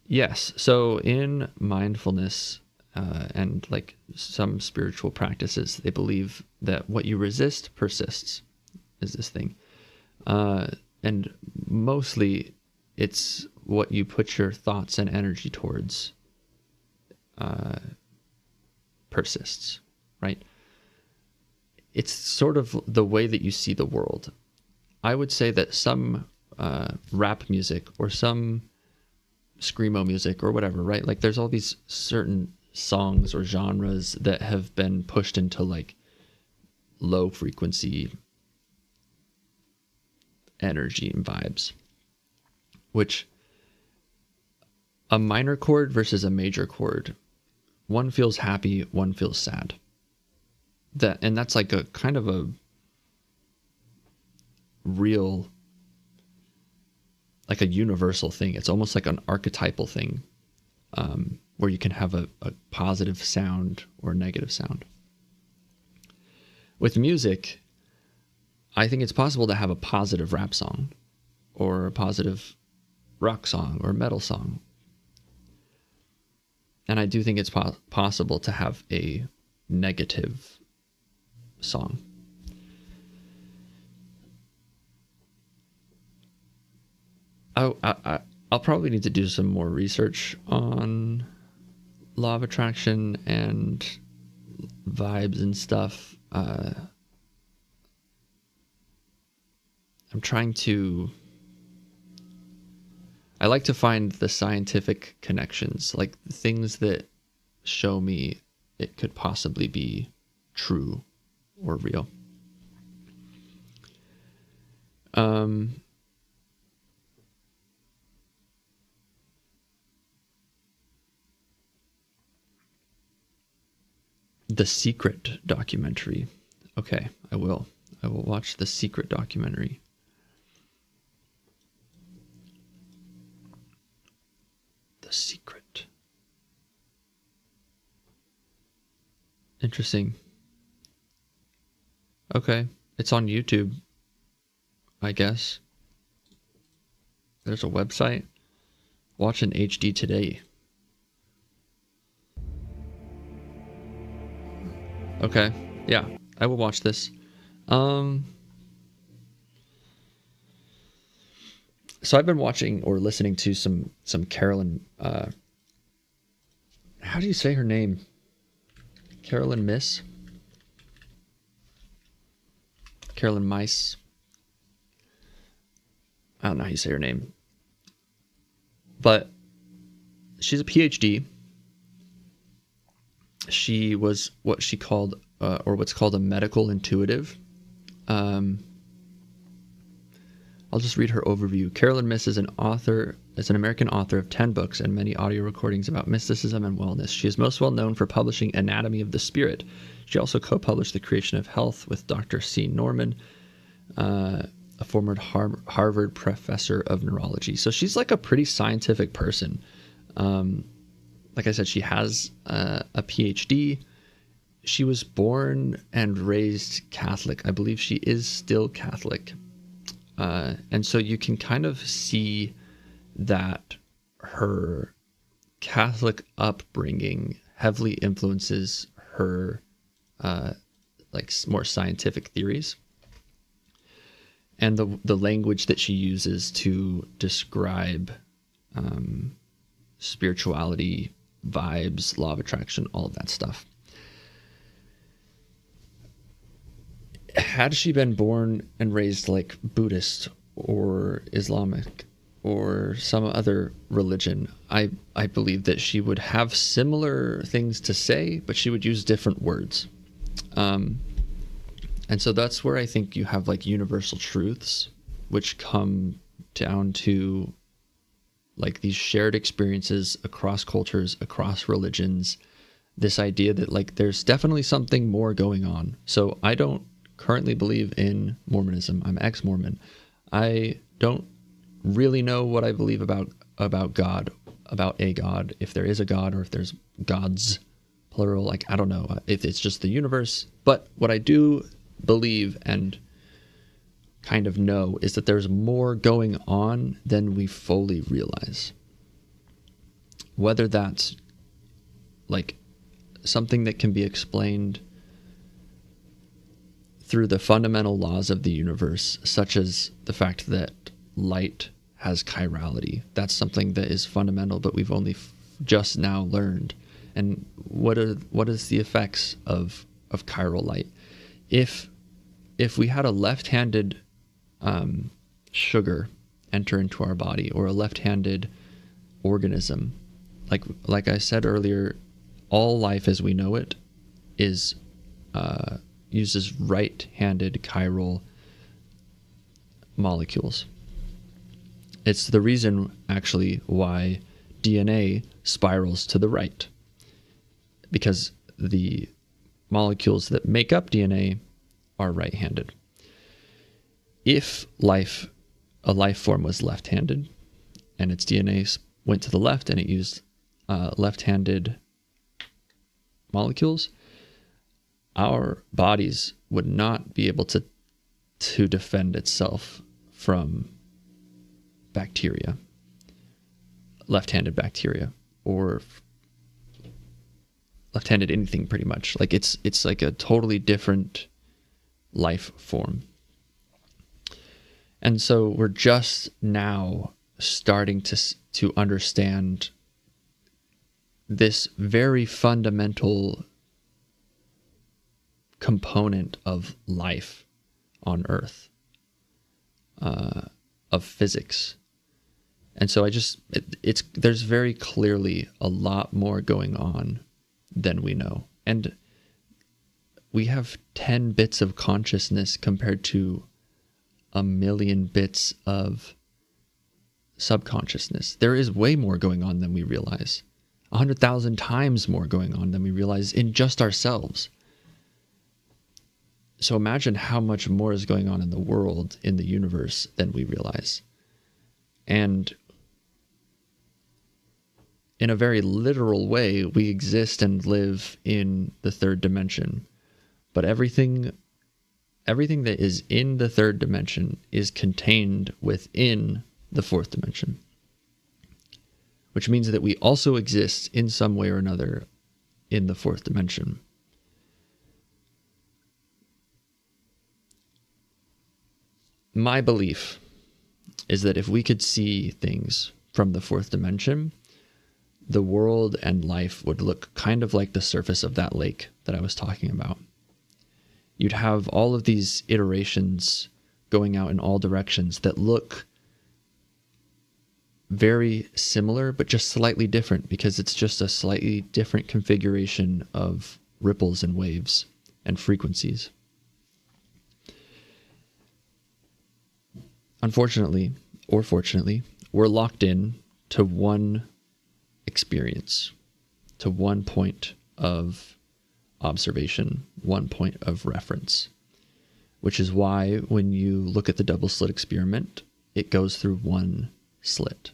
Yes. So in mindfulness and like some spiritual practices, they believe that what you resist persists is this thing. And mostly it's what you put your thoughts and energy towards persists, right? It's sort of the way that you see the world. I would say that some rap music or some screamo music or whatever, right? Like there's all these certain songs or genres that have been pushed into like low frequency energy and vibes, which a minor chord versus a major chord, one feels happy, one feels sad. And that's like a kind of a real, like a universal thing. It's almost like an archetypal thing, where you can have a positive sound or a negative sound. With music, I think it's possible to have a positive rap song or a positive rock song or metal song. And I do think it's possible to have a negative song. I'll probably need to do some more research on law of attraction and vibes and stuff. I'm trying to... I like to find the scientific connections, like the things that show me it could possibly be true or real. The Secret documentary. Okay, I will watch The Secret documentary. The Secret. Interesting. Okay, it's on YouTube, I guess. There's a website. Watch in HD today. Okay, yeah, I will watch this. So I've been watching or listening to some Carolyn. How do you say her name? Carolyn Miss? Carolyn Mice? I don't know how you say her name. But she's a PhD. She was what she called, or what's called a medical intuitive. I'll just read her overview. Carolyn Miss is an American author of 10 books and many audio recordings about mysticism and wellness. She is most well known for publishing Anatomy of the Spirit. She also co-published The Creation of Health with Dr. C. Norman, a former Harvard professor of neurology. So she's like a pretty scientific person. Like I said, she has a PhD. She was born and raised Catholic. I believe she is still Catholic. And so you can kind of see that her Catholic upbringing heavily influences her like more scientific theories. And the language that she uses to describe spirituality, vibes, law of attraction, all of that stuff. Had she been born and raised like Buddhist or Islamic or some other religion, I believe that she would have similar things to say, but she would use different words. And so that's where I think you have like universal truths, which come down to like these shared experiences across cultures, across religions, this idea that like there's definitely something more going on. So I don't currently believe in Mormonism. I'm ex-Mormon. I don't really know what I believe about God, about a God, if there is a God or if there's gods, plural. Like, I don't know if it's just the universe. But what I do believe and kind of know is that there's more going on than we fully realize. Whether that's like something that can be explained through the fundamental laws of the universe, such as the fact that light has chirality. That's something that is fundamental, but we've only just now learned. And what is the effects of chiral light? If we had a left-handed sugar enter into our body, or a left-handed organism, like I said earlier, all life as we know it is uses right-handed chiral molecules. It's the reason, actually, why DNA spirals to the right, because the molecules that make up DNA are right-handed. If a life form was left-handed, and its DNA went to the left and it used left-handed molecules, our bodies would not be able to defend itself from bacteria, left-handed bacteria, or left-handed anything, pretty much. Like it's like a totally different life form. And so we're just now starting to understand this very fundamental component of life on Earth, of physics. And so there's very clearly a lot more going on than we know. And we have 10 bits of consciousness compared to 1,000,000 bits of subconsciousness. There is way more going on than we realize. 100,000 times more going on than we realize in just ourselves. So imagine how much more is going on in the world, in the universe, than we realize. And in a very literal way, we exist and live in the third dimension. But everything that is in the third dimension is contained within the fourth dimension, which means that we also exist in some way or another in the fourth dimension. My belief is that if we could see things from the fourth dimension, the world and life would look kind of like the surface of that lake that I was talking about. You'd have all of these iterations going out in all directions that look very similar, but just slightly different, because it's just a slightly different configuration of ripples and waves and frequencies. Unfortunately, or fortunately, we're locked in to one experience, to one point of observation, one point of reference, which is why when you look at the double slit experiment, it goes through one slit.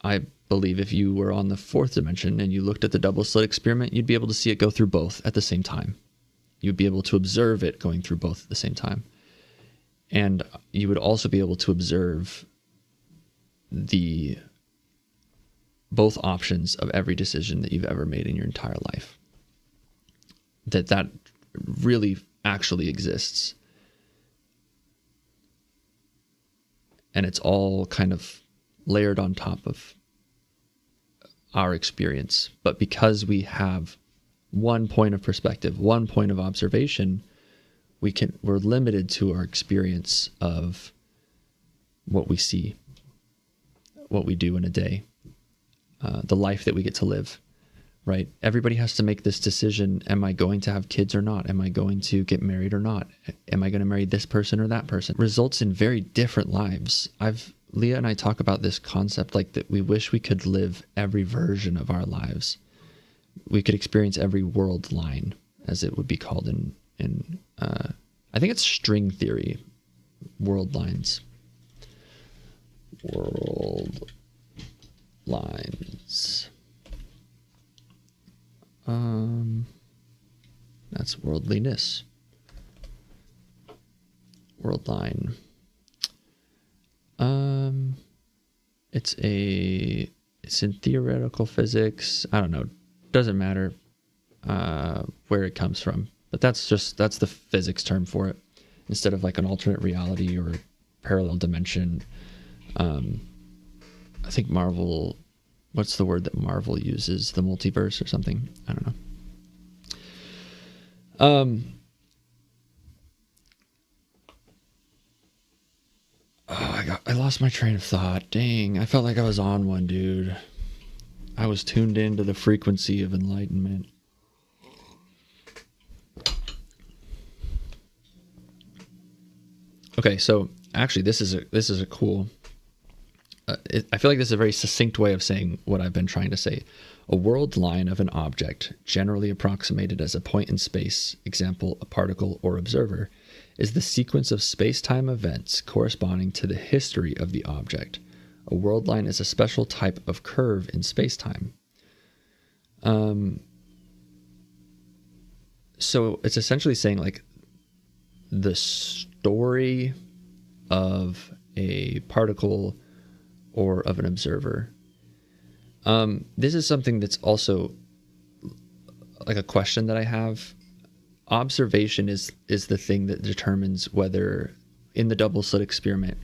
I believe if you were on the fourth dimension and you looked at the double slit experiment, you'd be able to see it go through both at the same time. You'd be able to observe it going through both at the same time. And you would also be able to observe both options of every decision that you've ever made in your entire life. That really actually exists. And it's all kind of layered on top of our experience. But because we have one point of perspective, one point of observation, we're limited to our experience of what we see, what we do in a day, the life that we get to live, right? Everybody has to make this decision. Am I going to have kids or not? Am I going to get married or not? Am I going to marry this person or that person? Results in very different lives. Leah and I talk about this concept, like that we wish we could live every version of our lives. We could experience every world line, as it would be called in I think it's string theory. World lines. World lines. That's worldliness. World line. It's in theoretical physics. I don't know. Doesn't matter where it comes from. But that's the physics term for it. Instead of like an alternate reality or parallel dimension. I think Marvel, what's the word that Marvel uses? The multiverse or something? I don't know. I lost my train of thought. Dang, I felt like I was on one, dude. I was tuned into the frequency of enlightenment. Okay, so actually, this is a cool. I feel like this is a very succinct way of saying what I've been trying to say. A world line of an object, generally approximated as a point in space, example, a particle or observer, is the sequence of space-time events corresponding to the history of the object. A world line is a special type of curve in space-time. So it's essentially saying like the story of a particle or of an observer. This is something that's also like a question that I have. Observation is the thing that determines whether, in the double slit experiment,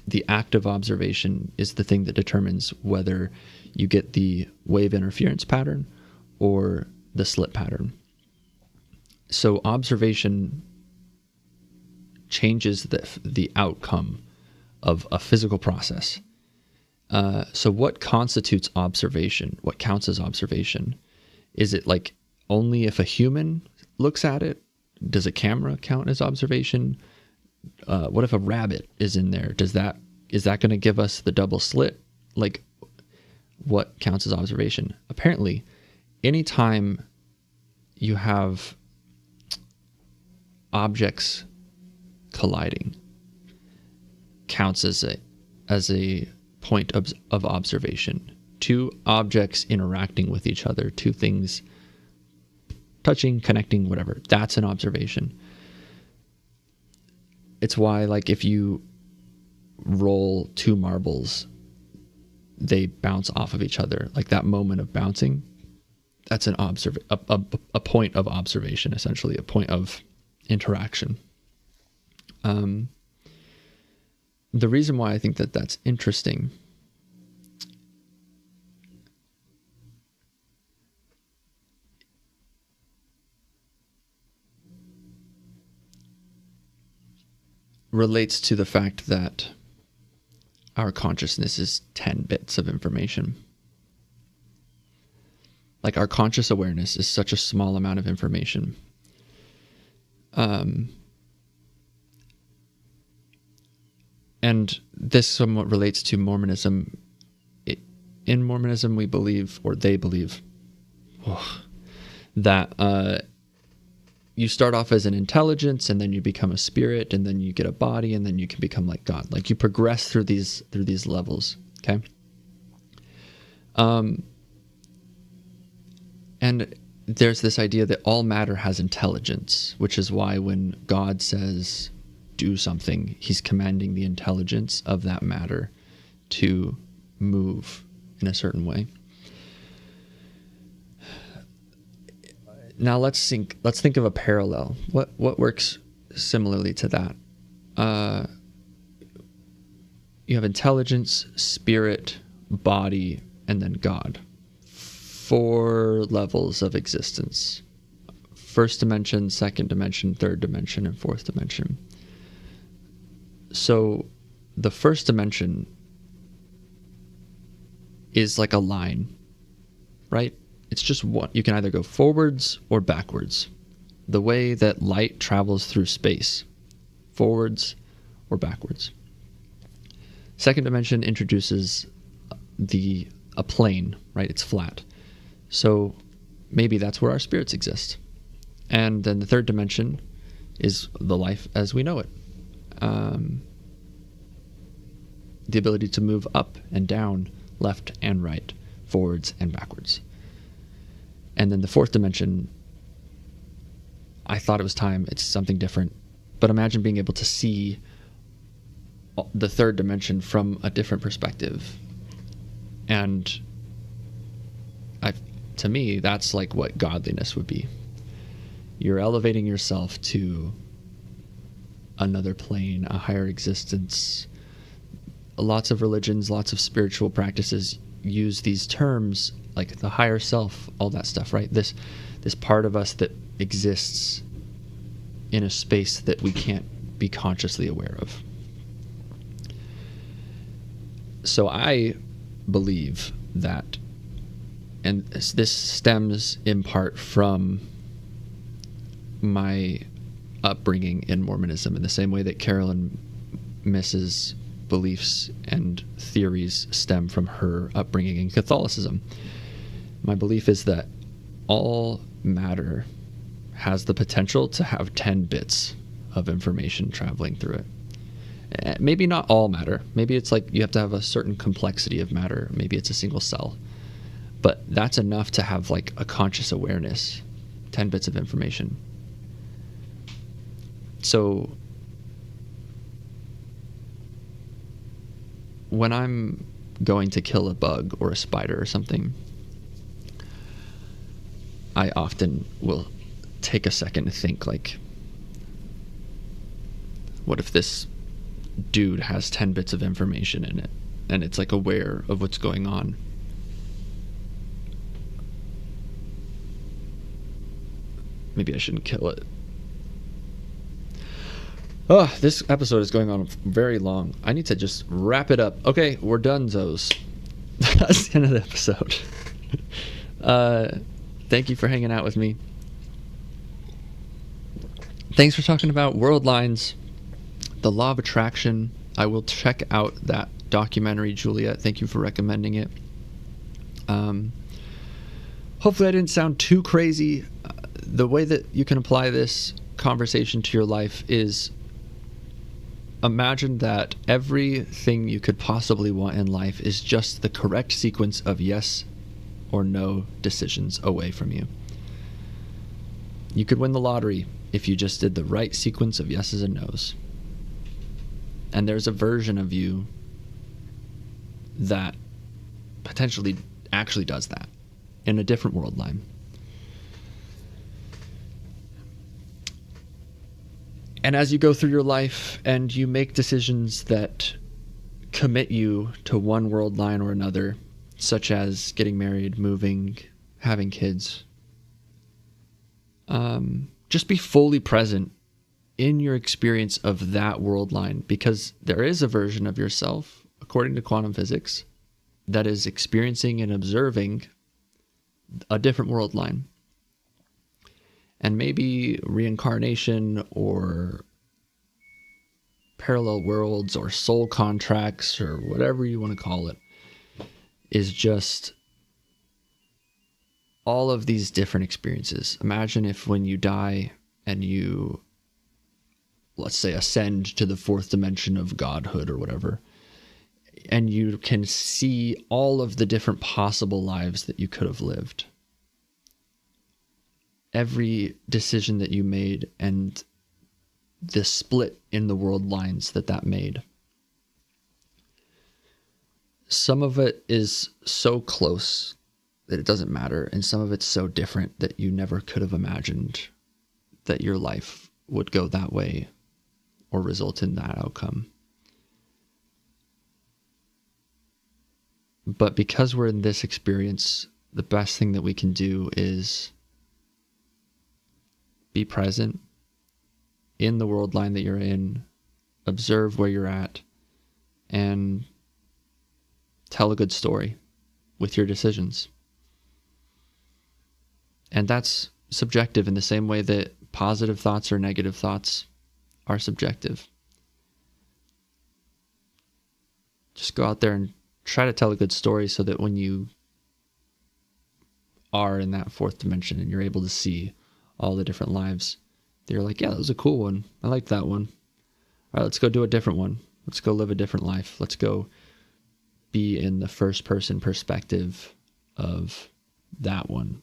the act of observation is the thing that determines whether you get the wave interference pattern or the slit pattern. So observation changes the outcome of a physical process. So what constitutes observation? What counts as observation? Is it like only if a human looks at it? Does a camera count as observation? What if a rabbit is in there? Is that going to give us the double slit? Like, what counts as observation? Apparently, anytime you have objects colliding counts as a point of observation. Two objects interacting with each other, two things touching, connecting, whatever. That's an observation. It's why, like, if you roll two marbles, they bounce off of each other. Like that moment of bouncing, that's a point of observation, essentially, a point of interaction. The reason why I think that that's interesting relates to the fact that our consciousness is 10 bits of information. Like, our conscious awareness is such a small amount of information. And this somewhat relates to Mormonism. In Mormonism, we believe, or they believe, that you start off as an intelligence, and then you become a spirit, and then you get a body, and then you can become like God. Like, you progress through these levels. Okay. And there's this idea that all matter has intelligence, which is why when God says do something, he's commanding the intelligence of that matter to move in a certain way. Now let's think of a parallel. What works similarly to that? You have intelligence, spirit, body, and then God. 4 levels of existence. First dimension, second dimension, third dimension, and fourth dimension. So the first dimension is like a line, right? It's just one. You can either go forwards or backwards. The way that light travels through space, forwards or backwards. Second dimension introduces a plane, right? It's flat. So maybe that's where our spirits exist. And then the third dimension is the life as we know it. The ability to move up and down, left and right, forwards and backwards. And then the fourth dimension, I thought it was time. It's something different. But imagine being able to see the third dimension from a different perspective. And to me, that's like what godliness would be. You're elevating yourself to another plane, a higher existence. Lots of religions, lots of spiritual practices use these terms like the higher self, all that stuff, right? This part of us that exists in a space that we can't be consciously aware of. So I believe that, and this stems in part from my upbringing in Mormonism, in the same way that Carolyn Miss's beliefs and theories stem from her upbringing in Catholicism. My belief is that all matter has the potential to have 10 bits of information traveling through it. Maybe not all matter. Maybe it's like you have to have a certain complexity of matter. Maybe it's a single cell. But that's enough to have like a conscious awareness, 10 bits of information. So when I'm going to kill a bug or a spider or something, I often will take a second to think, like, what if this dude has 10 bits of information in it and it's like aware of what's going on? Maybe I shouldn't kill it. Oh, this episode is going on very long. I need to just wrap it up. Okay, we're done, Zos. That's the end of the episode. Thank you for hanging out with me. Thanks for talking about world lines, the law of attraction. I will check out that documentary, Juliet. Thank you for recommending it. Hopefully I didn't sound too crazy. The way that you can apply this conversation to your life is, imagine that everything you could possibly want in life is just the correct sequence of yes or no decisions away from you. You could win the lottery if you just did the right sequence of yeses and nos. And there's a version of you that potentially actually does that in a different world line. And as you go through your life and you make decisions that commit you to one world line or another, such as getting married, moving, having kids, just be fully present in your experience of that world line, because there is a version of yourself, according to quantum physics, that is experiencing and observing a different world line. And maybe reincarnation or parallel worlds or soul contracts or whatever you want to call it is just all of these different experiences. Imagine if when you die and you, let's say, ascend to the fourth dimension of godhood or whatever, and you can see all of the different possible lives that you could have lived. Every decision that you made and the split in the world lines that made. Some of it is so close that it doesn't matter, and some of it's so different that you never could have imagined that your life would go that way or result in that outcome. But because we're in this experience, the best thing that we can do is be present in the world line that you're in, observe where you're at, and tell a good story with your decisions. And that's subjective in the same way that positive thoughts or negative thoughts are subjective. Just go out there and try to tell a good story so that when you are in that fourth dimension and you're able to see all the different lives, You're like, yeah, that was a cool one. I like that one. All right, let's go do a different one. Let's go live a different life. Let's go be in the first person perspective of that one.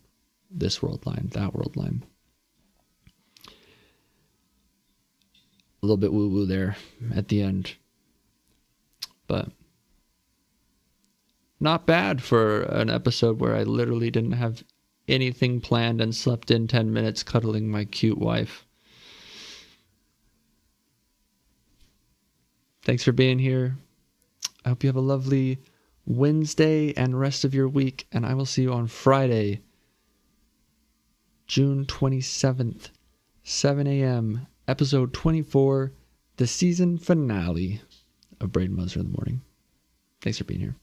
This world line, that world line. A little bit woo-woo there at the end. But not bad for an episode where I literally didn't have anything planned and slept in 10 minutes cuddling my cute wife. Thanks for being here. I hope you have a lovely Wednesday and rest of your week, and I will see you on Friday, June 27th, 7 a.m., episode 24, the season finale of Braden Moser in the Morning. Thanks for being here.